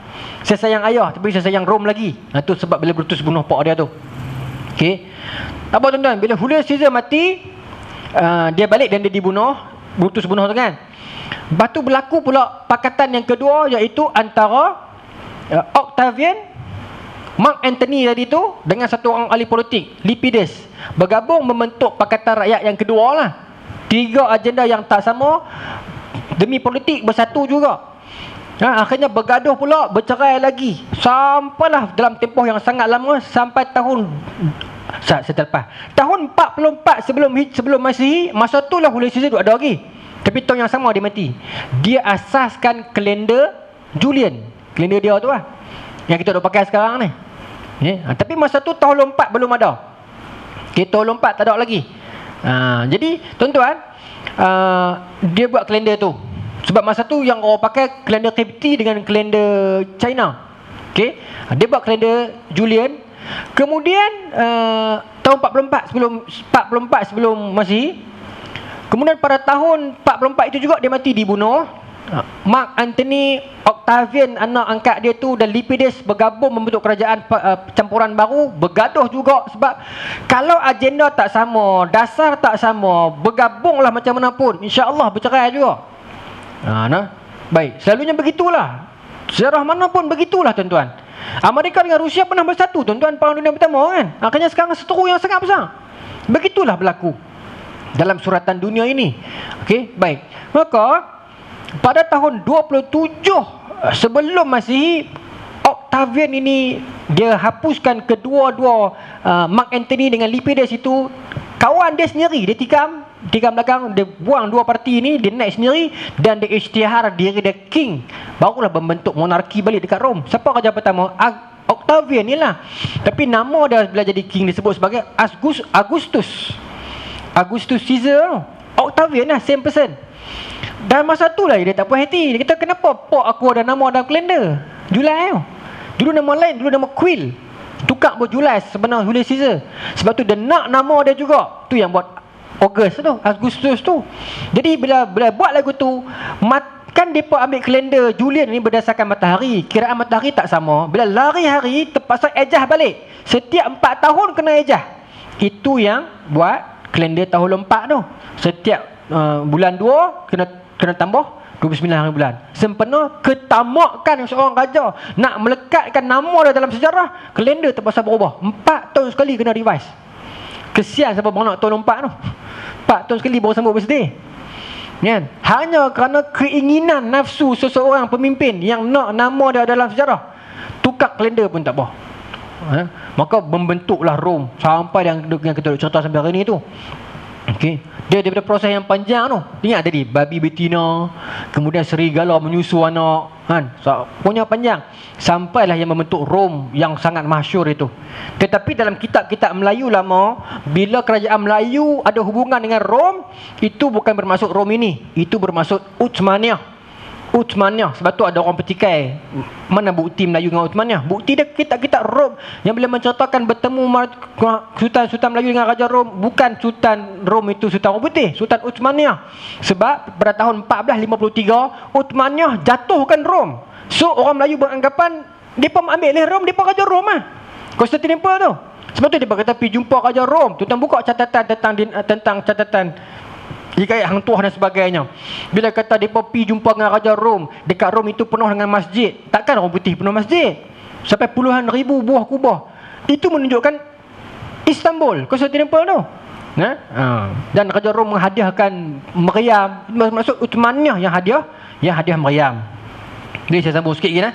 Saya sayang ayah, tapi saya sayang Rome lagi. Itu sebab bila Brutus bunuh pak dia tu. Okay. Tak apa tuan-tuan, bila Julius Caesar mati, dia balik dan dia dibunuh. Brutus bunuh tu kan. Lepas tu berlaku pula pakatan yang kedua, iaitu antara Octavian, Mark Antony tadi tu dengan satu orang ahli politik, Lepidus, bergabung membentuk Pakatan Rakyat yang kedua lah. 3 agenda yang tak sama, demi politik bersatu juga. Akhirnya bergaduh pula, bercerai lagi, sampailah dalam tempoh yang sangat lama, sampai tahun tahun 44 sebelum Masihi. Masa tu lah Julius Caesar ada lagi, tapi tahun yang sama dia mati. Dia asaskan kalender Julian, kalender dia tu lah yang kita duk pakai sekarang ni. Tapi masa tu tahun lompat belum ada. Tahun lompat tak ada lagi. Jadi tuan-tuan, dia buat kalender tu sebab masa tu yang orang pakai kalender Kipti dengan kalender China. Dia buat kalender Julian. Kemudian tahun 44 sebelum Masihi. Kemudian pada tahun 44 itu juga dia mati, dibunuh. Mark Antony, Octavian anak angkat dia tu, dan Lepidus bergabung membentuk kerajaan campuran baru. Bergaduh juga sebab kalau agenda tak sama, dasar tak sama, bergabunglah macam mana pun, insya-Allah bercerai juga. Baik, selalunya begitulah. Sejarah mana pun begitulah tuan-tuan. Amerika dengan Rusia pernah bersatu tuan-tuan, Perang Dunia Pertama kan. Akhirnya sekarang seteru yang sangat besar. Begitulah berlaku dalam suratan dunia ini. Okey, baik. Maka pada tahun 27 sebelum Masihi, Octavian ini dia hapuskan kedua-dua Mark Antony dengan Lepidus itu. Kawan dia sendiri, dia tikam belakang, dia buang 2 parti ni, dia naik sendiri dan dia isytihar diri dia king. Barulah membentuk monarki balik dekat Rom. Siapa raja pertama? Octavian ni lah. Tapi nama dia bila jadi king disebut sebagai Augustus Caesar. Octavian lah, same person. Dan masa tu lah dia tak puas hati. Dia kata, kenapa pok aku ada nama dalam kalender Julai tu? Dulu nama lain, dulu nama Quill. Tukar buat Julai sebenarnya Julius Caesar. Sebab tu dia nak nama dia juga. Tu yang buat Augustus tu. Jadi bila buat lagu tu, kan mereka ambil kalender Julian ni berdasarkan matahari. Kiraan matahari tak sama. Bila lari hari, terpaksa ejah balik. Setiap 4 tahun kena ejah. Itu yang buat kalender tahun lompat tu. Setiap bulan 2 kena tambah 29 hari bulan. Sempena ketamakan seorang raja nak melekatkan nama dia dalam sejarah, kalender terpaksa berubah. 4 tahun sekali kena revise. Kesian siapa nak tahun lompat tu. 4 tahun sekali baru sambut birthday. Kan? Hanya kerana keinginan nafsu seseorang pemimpin yang nak nama dia dalam sejarah, tukar kalender pun tak apa. Maka membentuklah Rom sampai yang kita cerita sampai hari ni tu. Okey, dia daripada proses yang panjang tu. Ingat tadi babi betina, kemudian serigala menyusu anak, kan? So, punya panjang sampailah yang membentuk Rom yang sangat masyhur itu. Tetapi dalam kitab-kitab Melayu lama, bila kerajaan Melayu ada hubungan dengan Rom, itu bukan bermaksud Rom ini, itu bermaksud Uthmaniyah. Uthmaniyah. Sebab tu ada orang petikai, mana bukti Melayu dengan Uthmaniyah? Bukti dia kitab-kitab Rom yang bila menceritakan bertemu Sultan-Sultan Melayu dengan Raja Rom, bukan Sultan Rom itu Sultan Orang Putih, Sultan Uthmaniyah. Sebab pada tahun 1453 Uthmaniyah jatuhkan Rom. So orang Melayu beranggapan mereka ambil alih Rom, mereka Raja Rom lah, Konstantinopel tu. Sebab tu dia kata pergi jumpa Raja Rom. Tuan buka catatan tentang catatan hikayat Hang Tuah dan sebagainya. Bila kata mereka pergi jumpa dengan Raja Rom, dekat Rom itu penuh dengan masjid. Takkan orang putih penuh masjid? Sampai puluhan ribu buah kubah. Itu menunjukkan Istanbul, Konstantinopel tu. Dan Raja Rom menghadiahkan meriam. Maksud Uthmaniyah yang hadiah meriam. Jadi saya sambung sikit lagi.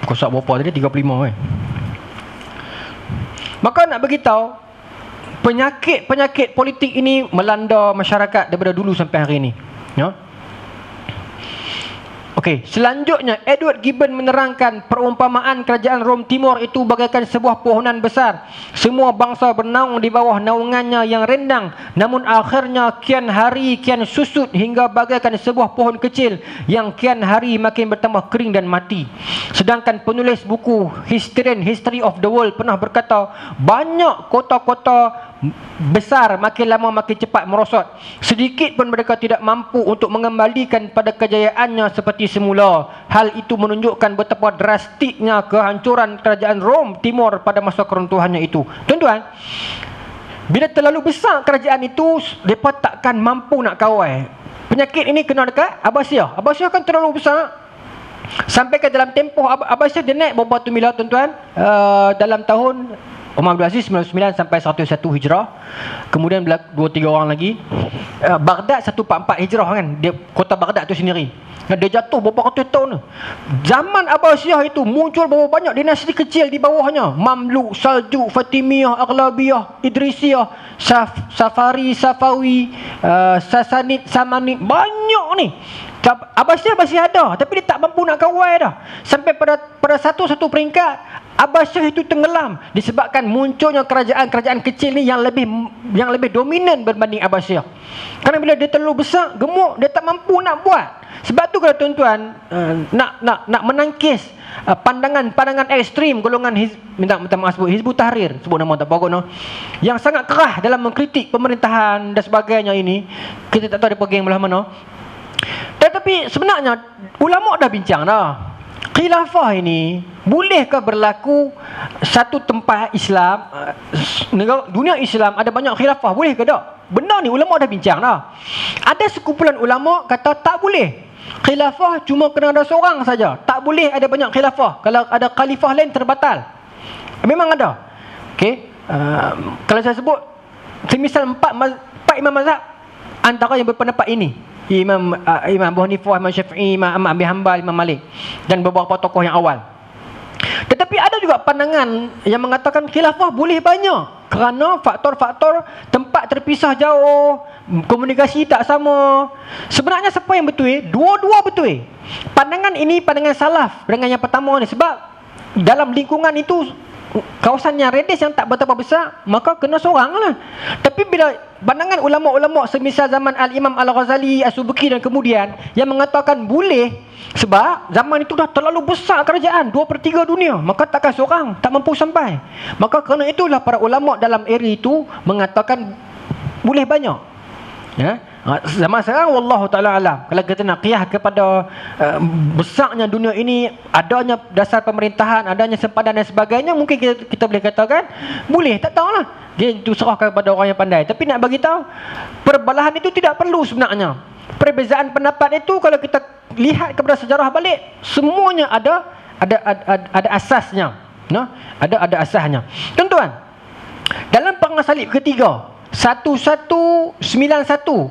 Kosak berapa tadi? 35 Maka nak beritahu, penyakit politik ini melanda masyarakat daripada dulu sampai hari ini. Okey, selanjutnya Edward Gibbon menerangkan perumpamaan kerajaan Rom Timur itu bagaikan sebuah pohonan besar. Semua bangsa bernaung di bawah naungannya yang rendang, namun akhirnya kian hari kian susut hingga bagaikan sebuah pohon kecil yang kian hari makin bertambah kering dan mati. Sedangkan penulis buku History of the World pernah berkata, banyak kota-kota besar makin lama makin cepat merosot. Sedikit pun mereka tidak mampu untuk mengembalikan pada kejayaannya seperti semula. Hal itu menunjukkan betapa drastiknya kehancuran kerajaan Rom Timur pada masa keruntuhannya itu. Tuan-tuan, bila terlalu besar kerajaan itu, mereka takkan mampu nak kawal. Penyakit ini kena dekat Abbasiyah. Abbasiyah kan terlalu besar. Sampai ke dalam tempoh Abbasiyah dia naik berapa tu mila, tuan-tuan? Dalam tahun Umar bin Aziz 99 sampai 101 Hijrah. Kemudian 2-3 orang lagi. Baghdad 144 Hijrah kan. Dia kota Baghdad tu sendiri. Dia jatuh beberapa ratus tahun. Zaman Abbasiyah itu muncul berapa banyak dinasti kecil di bawahnya. Mamluk, Saljuk, Fatimiyah, Aghlabiyah, Idrisiyah, Safari, Safawi, Sasanid, Samanid. Banyak ni. Abbasiyah masih ada, tapi dia tak mampu nak kawal dah. Sampai pada satu peringkat Abbasiyah itu tenggelam disebabkan munculnya kerajaan-kerajaan kecil ni yang lebih dominan berbanding Abbasiyah. Kerana bila dia terlalu besar, gemuk, dia tak mampu nak buat. Sebab tu kalau tuan-tuan nak menangkis pandangan ekstrim golongan minta maaf sebut Hizbut Tahrir, sebut nama tak apa no, yang sangat kerah dalam mengkritik pemerintahan dan sebagainya ini, kita tak tahu dia pergi yang belah mana. Tetapi sebenarnya ulama dah bincang dah. Khilafah ini bolehkah berlaku satu tempat Islam, negara dunia Islam ada banyak khilafah, boleh ke tak? Benar ni, ulama dah bincang dah. Ada sekumpulan ulama kata tak boleh. Khilafah cuma kena ada seorang saja. Tak boleh ada banyak khilafah. Kalau ada khalifah lain terbatal. Memang ada. Okey. Kalau saya sebut semisal empat imam mazhab, antara yang berpendapat ini Imam Abu Hanifah, Imam Syafi'i, Imam Abi Hanbal, Imam Malik dan beberapa tokoh yang awal. Tetapi ada juga pandangan yang mengatakan khilafah boleh banyak kerana faktor-faktor tempat terpisah jauh, komunikasi tak sama. Sebenarnya siapa yang betul? Dua-dua betul. Pandangan ini pandangan salaf, pandangan yang pertama ni, sebab dalam lingkungan itu kawasan yang redis yang tak berapa besar, maka kena seorang lah. Tapi bila pandangan ulama-ulama semisal zaman Al-Imam Al-Ghazali, As-Subki dan kemudian yang mengatakan boleh, sebab zaman itu dah terlalu besar kerajaan 2/3 dunia, maka takkan seorang tak mampu sampai. Maka kerana itulah para ulama dalam era itu mengatakan boleh banyak. Zaman sekarang wallahu taala alam, kalau kita nak qiyas kepada besarnya dunia ini, adanya dasar pemerintahan, adanya sempadan dan sebagainya, mungkin kita boleh katakan boleh, tak tahulah, dia itu serahkan kepada orang yang pandai. Tapi nak bagi tahu, perbalahan itu tidak perlu sebenarnya. Perbezaan pendapat itu kalau kita lihat kepada sejarah balik, semuanya ada asasnya. Ada asasnya. Tuan-tuan, dalam perang salib ketiga 1191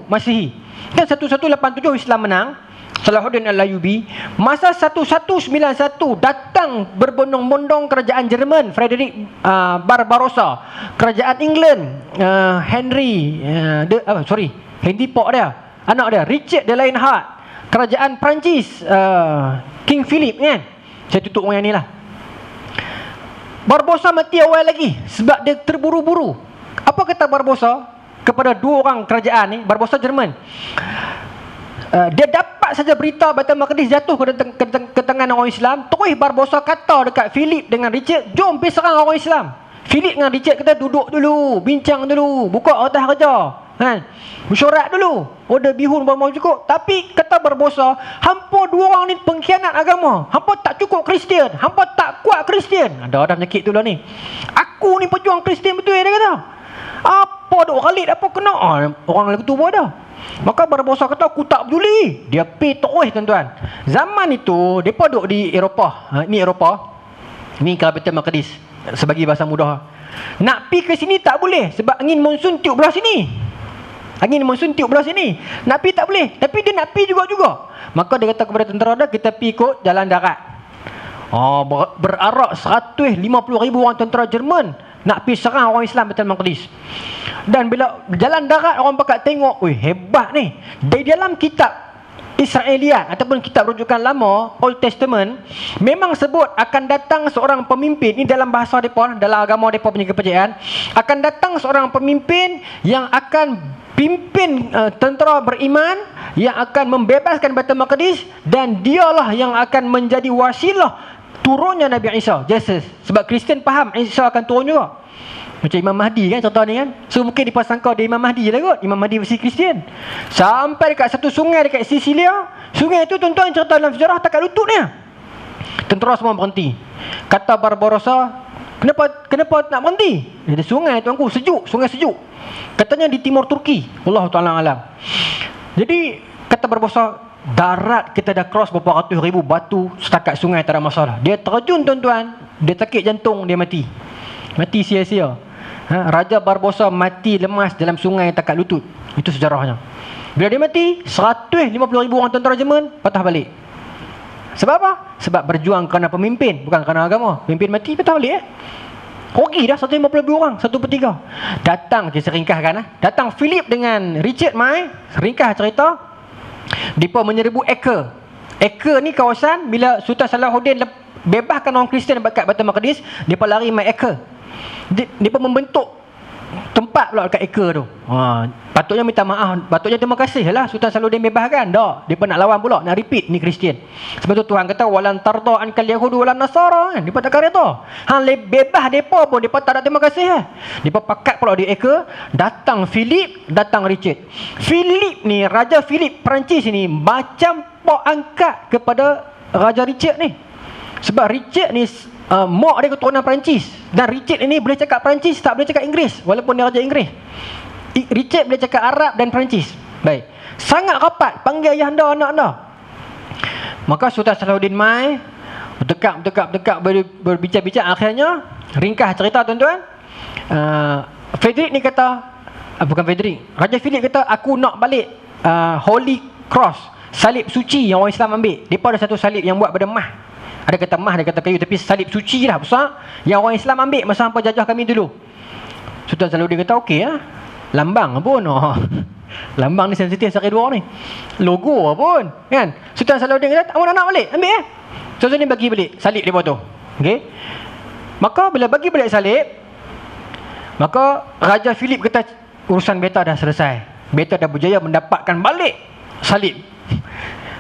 Masihi, kan 1187 Islam menang, Salahuddin Al-Ayyubi, masa 1191 datang berbondong-bondong kerajaan Jerman, Frederick Barbarossa, kerajaan England, Henry Pok dia, anak dia Richard de Lionheart, kerajaan Perancis, King Philip kan. Saya tutup dengan ni lah. Barbarossa mati awal lagi sebab dia terburu-buru. Apa kata Barbarossa kepada dua orang kerajaan ni, Barbarossa Jerman? Dia dapat saja berita Baitul Maqdis jatuh ke tangan orang Islam, terus Barbarossa kata dekat Philip dengan Richard, jom pergi serang orang Islam. Philip dengan Richard kata, duduk dulu, bincang dulu, buka atas kerja kan, mesyuarat dulu, order bihun baru cukup. Tapi kata Barbarossa, hampa dua orang ni pengkhianat agama, hampa tak cukup Kristian, hampa tak kuat Kristian. Ada penyakit tu lah ni. Aku ni pejuang Kristian betul dia kata. Apa duk Khalid apa kena orang lagu tu buat dah. Maka Barbarossa kata, aku tak peduli. Dia pergi terus tuan-tuan. Zaman itu depa duk di Eropah. Ni Eropah. Ni kalau Baitul Maqdis sebagai bahasa mudah. Nak pergi ke sini tak boleh sebab angin monsun tiup belah sini. Angin monsun tiup belah sini. Nak pergi tak boleh. Tapi dia nak pergi juga. Maka dia kata kepada tentera dia, kita pergi ikut jalan darat. Berarak 150,000 orang tentera Jerman nak pergi serang orang Islam Baitul Maqdis. Dan bila jalan darat, orang pakat tengok, hebat ni. Di dalam kitab Israeliat ataupun kitab rujukan lama, Old Testament, memang sebut akan datang seorang pemimpin. Ini dalam bahasa mereka, dalam agama mereka punya kepercayaan, akan datang seorang pemimpin yang akan pimpin tentera beriman, yang akan membebaskan Baitul Maqdis, dan dialah yang akan menjadi wasilah turunnya Nabi Isa, Jesus. Sebab Kristian faham Isa akan turun juga. Macam Imam Mahdi kan cerita ni kan. So mungkin dia sangka dia Imam Mahdi lah kot. Imam Mahdi versi Kristian. Sampai dekat satu sungai dekat Sisilia. Sungai tu tuan-tuan cerita dalam sejarah takat lutut dia. Tentera semua berhenti. Kata Barbarossa, kenapa nak berhenti? Dia ada sungai tuanku, sejuk, sungai sejuk. Katanya di timur Turki. Allah Ta'ala alam. Jadi kata Barbarossa, darat kita dah cross berapa ratus ribu batu, setakat sungai tak ada masalah. Dia terjun tuan-tuan, dia sakit jantung, dia mati. Mati sia-sia. Raja Barbarossa mati lemas dalam sungai takat lutut. Itu sejarahnya. Bila dia mati, 150,000 orang tentera Jerman patah balik. Sebab apa? Sebab berjuang kerana pemimpin, bukan kerana agama. Pemimpin mati, patah balik Rugi dah 150,000 orang, 1/3. Datang, saya ringkaskan Datang Philip dengan Richard mai, ringkas cerita. Mereka menyerbu Acre. Acre ni kawasan bila Sultan Salahuddin bebaskan orang Kristian dekat Baitul Maqdis, mereka lari mai Acre. Mereka membentuk tempat pula dekat Acre tu. Patutnya minta maaf, patutnya terima kasih lah Sultan Salahuddin bebaskan. Tak, mereka nak lawan pula, nak repeat ni Kristian. Sebab tu Tuhan kata, walan tarda ankal yahudu walan nasara kan. Mereka tak kata bebas mereka pun mereka tak ada terima kasih Mereka pakat pula di Acre. Datang Philip, datang Richard. Philip ni, Raja Philip Perancis ni macam pak angkat kepada Raja Richard ni. Sebab Richard ni mak dia keturunan Perancis, dan Richard ini boleh cakap Perancis, tak boleh cakap Inggeris, walaupun dia Raja Inggeris. Richard boleh cakap Arab dan Perancis. Baik, sangat rapat, panggil ayah anda, anak anda. Maka Sultan Salahuddin mai, bertekak, berbincang-bincang. Akhirnya, ringkas cerita tuan-tuan, Frederick ni kata, bukan Frederick, Raja Philip kata, aku nak balik Holy Cross, salib suci yang orang Islam ambil. Mereka ada satu salib yang buat pada mah. Ada kata mah, ada kata kayu, tapi salib suci lah besar, yang orang Islam ambil masa hampa jajah kami dulu. Sultan Salahuddin kata, okey lambang pun lambang ni sensitif sekali dua ni, logo pun kan. Sultan Salahuddin kata, awak nak balik, ambil Sultan Salahuddin bagi balik salib dia tu. Okey, maka bila bagi balik salib, maka Raja Philip kata, urusan beta dah selesai, beta dah berjaya mendapatkan balik salib.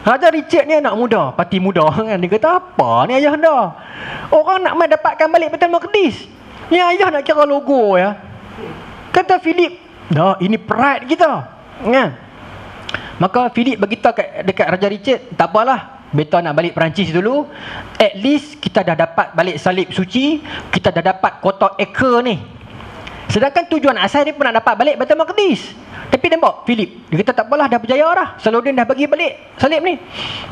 Raja Richard ni anak muda, parti muda kan. Dia kata, apa ni ayah anda? Orang nak dapatkan balik Baitul Maqdis, ni ayah nak kira logo Kata Philip, dah ini pride kita kan. Maka Philip beritahu dekat Raja Richard, tak apalah, beta nak balik Perancis dulu. At least kita dah dapat balik salib suci, kita dah dapat kota Acre ni. Sedangkan tujuan asal dia pun nak dapat balik Baitul Maqdis. Tapi nampak Philip, dia kata tak apalah, dah berjaya dah, Salahuddin dah bagi balik salib ni.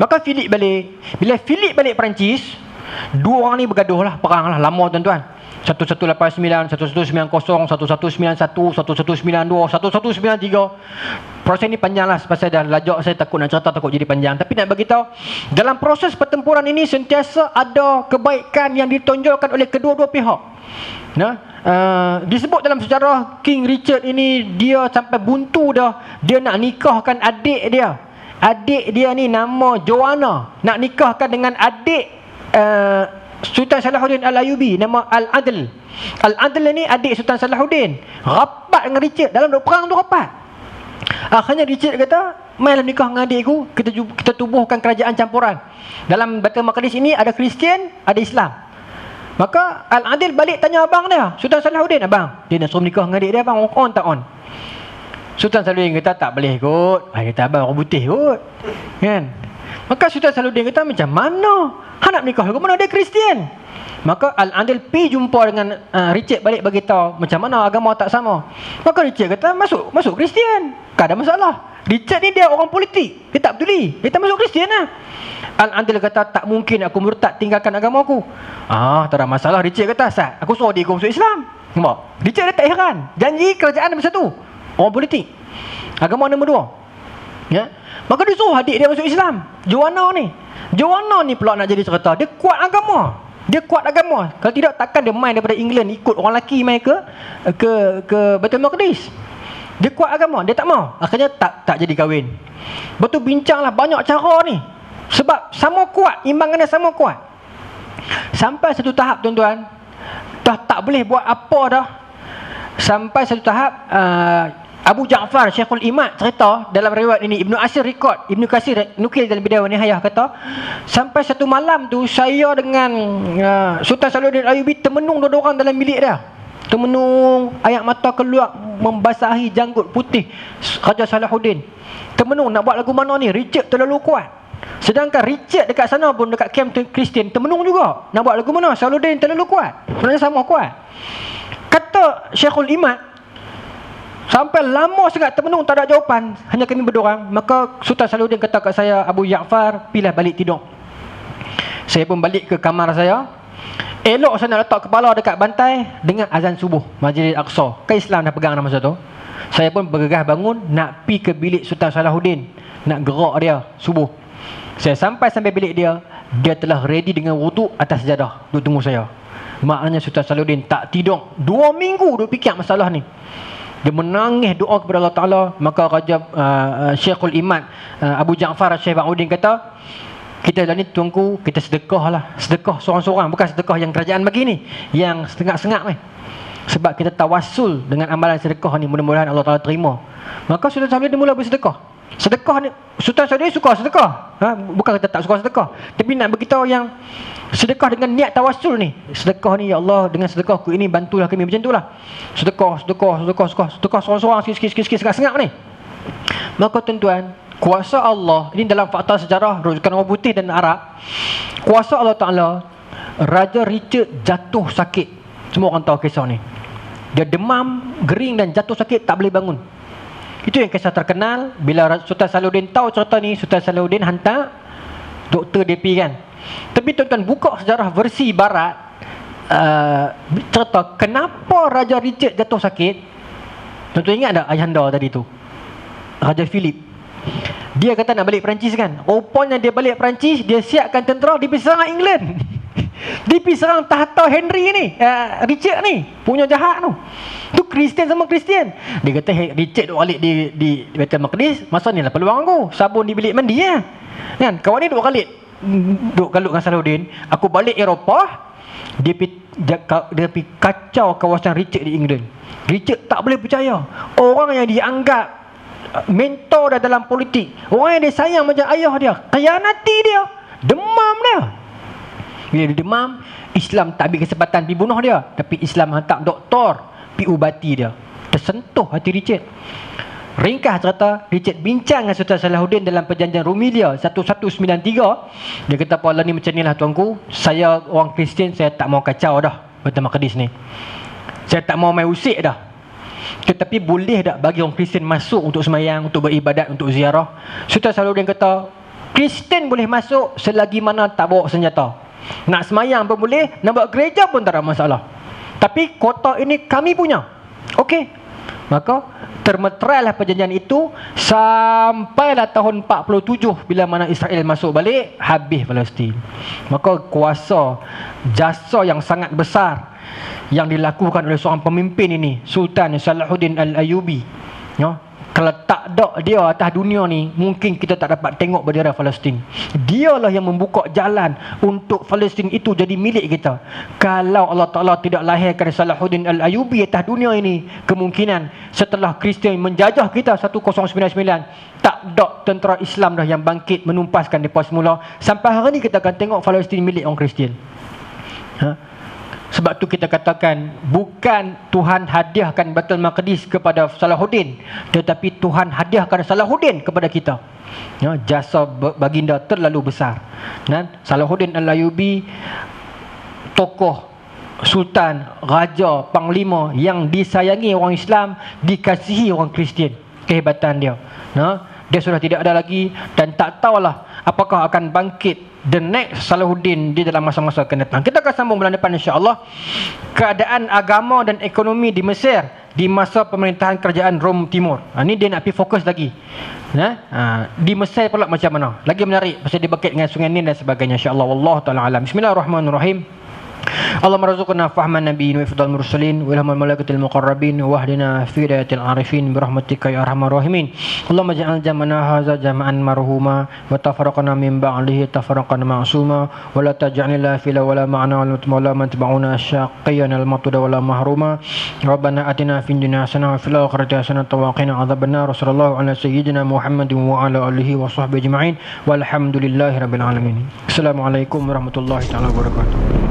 Maka Philip balik. Bila Philip balik Perancis, Dua orang ni bergaduh lah, perang lah, lama tuan-tuan. 1189, 1190, 1191, 1192, 1193. Proses ni panjang lah, pasal dah lajak saya takut nak cerita, takut jadi panjang. Tapi nak bagi tahu, dalam proses pertempuran ini sentiasa ada kebaikan yang ditonjolkan oleh kedua-dua pihak. Disebut dalam sejarah King Richard ini, dia sampai buntu dah. Dia nak nikahkan adik dia. Adik dia ni nama Joanna, nak nikahkan dengan adik Sultan Salahuddin Al-Ayyubi, nama Al-Adl. Al-Adl ni adik Sultan Salahuddin. Rapat dengan Richard, dalam perang tu rapat. Akhirnya Richard kata, mainlah nikah dengan adikku, kita tubuhkan kerajaan campuran. Dalam Baitul Maqdis ini ada Kristian, ada Islam. Maka Al-Adil balik tanya abang dia, Sultan Salahuddin, abang, dia nak suruh nikah dengan adik dia, abang on tak on? Sultan Salahuddin kata, tak boleh kot. Kata, abang orang putih kot, kan? Maka Sultan Salahuddin kata, macam mana nak nikah ke mana dia Kristian? Maka Al-Adil pergi jumpa dengan Richard, balik bagi tahu macam mana agama tak sama. Maka Richard kata, masuk Kristian, tak ada masalah. Richard ni dia orang politik, dia tak peduli, dia tak masuk Kristian lah. Al-Adil kata, tak mungkin aku murtad tinggalkan agama aku. Tak ada masalah. Richard kata, Sat, aku suruh dia masuk Islam. Nampak? Richard dia tak heran, janji kerajaan nombor satu, orang politik, agama nombor 2, ya? Maka dia suruh adik dia masuk Islam, Joanna ni pula nak jadi cerita, dia kuat agama. Kalau tidak, takkan dia main daripada England ikut orang lelaki main ke Baitul Maqdis. Dia kuat agama, dia tak mau. Akhirnya tak jadi kahwin. Betul, bincanglah banyak cara ni. Sebab sama kuat, imbangannya sama kuat. Sampai satu tahap tuan-tuan, dah tak boleh buat apa dah. Sampai satu tahap Abu Ja'far Syekhul Imad cerita dalam riwayat ini, Ibnu Asir record, Ibnu Katsir nukil dalam Bidayah wa Nihayah, kata sampai satu malam tu saya dengan Sultan Salahuddin Ayyubi termenung dua orang dalam bilik dia. Termenung, air mata keluar membasahi janggut putih Raja Salahuddin. Termenung nak buat lagu mana ni, Richard terlalu kuat. Sedangkan Richard dekat sana pun, dekat camp Kristian, termenung juga. Nak buat lagu mana, Salahuddin terlalu kuat. Sebenarnya sama kuat. Kata Syekhul Imad, sampai lama sangat termenung, tak ada jawapan, hanya kami berdua orang. Maka Sultan Salahuddin kata kat saya, Abu Ja'far, pilih balik tidur. Saya pun balik ke kamar saya. Elok saya nak letak kepala dekat bantai dengan azan subuh Masjid Al-Aqsa. Kan Islam dah pegang nama satu. Saya pun bergegas bangun nak pi ke bilik Sultan Salahuddin, nak gerak dia subuh. Saya sampai bilik dia, dia telah ready dengan wuduk atas sejadah, duduk tunggu saya. Maknanya Sultan Salahuddin tak tidur 2 minggu duduk fikir masalah ni. Dia menangis doa kepada Allah Ta'ala. Maka Raja Syekhul Imad Abu Ja'far Syekh Ba'udin kata, kita dah ni tuanku, kita sedekah lah. Sedekah seorang-seorang, bukan sedekah yang kerajaan bagi ni, yang setengah-setengah ni. Sebab kita tawassul dengan amalan sedekah ni, mudah-mudahan Allah Ta'ala terima. Maka Sultan Salahuddin mula bersedekah. Sedekah ni, Sultan Salahuddin suka sedekah, bukan kita tak suka sedekah, tapi nak beritahu yang sedekah dengan niat tawassul ni. Sedekah ni, ya Allah, dengan sedekahku ini bantulah kami, macam itulah. Sedekah seorang-seorang, sikit-sikit sengak-sengak ni. Maka tuan-tuan, kuasa Allah ini dalam fakta sejarah rujukan orang putih dan Arab. Kuasa Allah Ta'ala, Raja Richard jatuh sakit. Semua orang tahu kisah ni. Dia demam, gering dan jatuh sakit, tak boleh bangun. Itu yang kisah terkenal. Bila Sultan Salahuddin tahu cerita ni, Sultan Salahuddin hantar doktor DP kan. Tapi tuan-tuan, buka sejarah versi barat, cerita kenapa Raja Richard jatuh sakit. Tuan-tuan ingat tak ayahanda tadi tu, Raja Philip? Dia kata nak balik Perancis kan. Rupanya dia balik Perancis, dia siapkan tentera, dia pergi serang England. Dia pergi serang tahta Henry ni, Richard ni, punya jahat tu. Tu Kristian sama Kristian. Dia kata, Richard duk balik di Baitul Maqdis, masa ni lah peluang aku, sabun di bilik mandi lah kan. Kawan ni duk kalut dengan Salahuddin. Aku balik Eropah, dia pergi kacau kawasan Richard di England. Richard tak boleh percaya, orang yang dianggap mentor dah dalam politik, orang yang dia sayang macam ayah dia, khianati dia, demam dia. Bila dia demam, Islam tak ambil kesempatan pergi bunuh dia, tapi Islam hantar doktor pergi ubati dia. Tersentuh hati Richard. Ringkas cerita, Richard bincang dengan Sultan Salahuddin dalam perjanjian Rumelia 1193. Dia kata, Paula ni macam ni lah tuanku, saya orang Kristian, saya tak mau kacau dah Baitul Maqdis ni, saya tak mau main usik dah. Tetapi boleh tak bagi orang Kristian masuk untuk semayang, untuk beribadat, untuk ziarah? Sultan Salahuddin kata, Kristian boleh masuk selagi mana tak bawa senjata. Nak semayang pun boleh, nak buat gereja pun tak ada masalah. Tapi kota ini kami punya. Okey. Maka termeterailah perjanjian itu sampailah tahun 47 bila mana Israel masuk balik, habis Palestin. Maka kuasa, jasa yang sangat besar yang dilakukan oleh seorang pemimpin ini, Sultan Salahuddin Al-Ayyubi, ya, kalau tak ada dia atas dunia ni, mungkin kita tak dapat tengok bendera Palestin. Dialah yang membuka jalan untuk Palestin itu jadi milik kita. Kalau Allah Ta'ala tidak lahirkan Salahuddin Al-Ayyubi atas dunia ini, kemungkinan setelah Kristian menjajah kita 1099, tak ada tentera Islam dah yang bangkit menumpaskan mereka semula. Sampai hari ni kita akan tengok Palestin milik orang Kristian. Sebab tu kita katakan, bukan Tuhan hadiahkan Baitul Maqdis kepada Salahuddin, tetapi Tuhan hadiahkan Salahuddin kepada kita. Ya, jasa baginda terlalu besar. Salahuddin Al-Ayyubi, tokoh, sultan, raja, panglima yang disayangi orang Islam, dikasihi orang Kristian. Kehebatan dia. Dia sudah tidak ada lagi, dan tak tahulah apakah akan bangkit the next Salahuddin di dalam masa-masa akan datang. Kita akan sambung bulan depan insya-Allah. Keadaan agama dan ekonomi di Mesir di masa pemerintahan kerajaan Rom Timur. Ini dia nak pergi fokus lagi. Di Mesir pula macam mana? Lagi menarik pasal dia berkait dengan Sungai Nil dan sebagainya insya-Allah. Wallahu taala alam. Bismillahirrahmanirrahim. Allahumma razuqna fahman nabiyyin wa ifdal mursalin wa ilhamul malaikatil muqarrabin wa ahdina fi hidayatil arifin bi rahmatika ya arhamar rahimin. Allahumma ja'al jam'ana hadza jam'an marhuma wa tafarraqna min ba'dihi tafarraqan ma'suma wa la taj'al lana fila wala ma'na wa la man tabi'una syaqiyyan al-matuda wala mahruma. Rabbana atina fid dunya hasanah wa fil akhirati hasanah wa qina adzabannar. Sallallahu ala sayyidina Muhammadin wa ala alihi wa sahbihi ajma'in walhamdulillahi rabbil alamin. Assalamualaikum warahmatullahi taala wabarakatuh.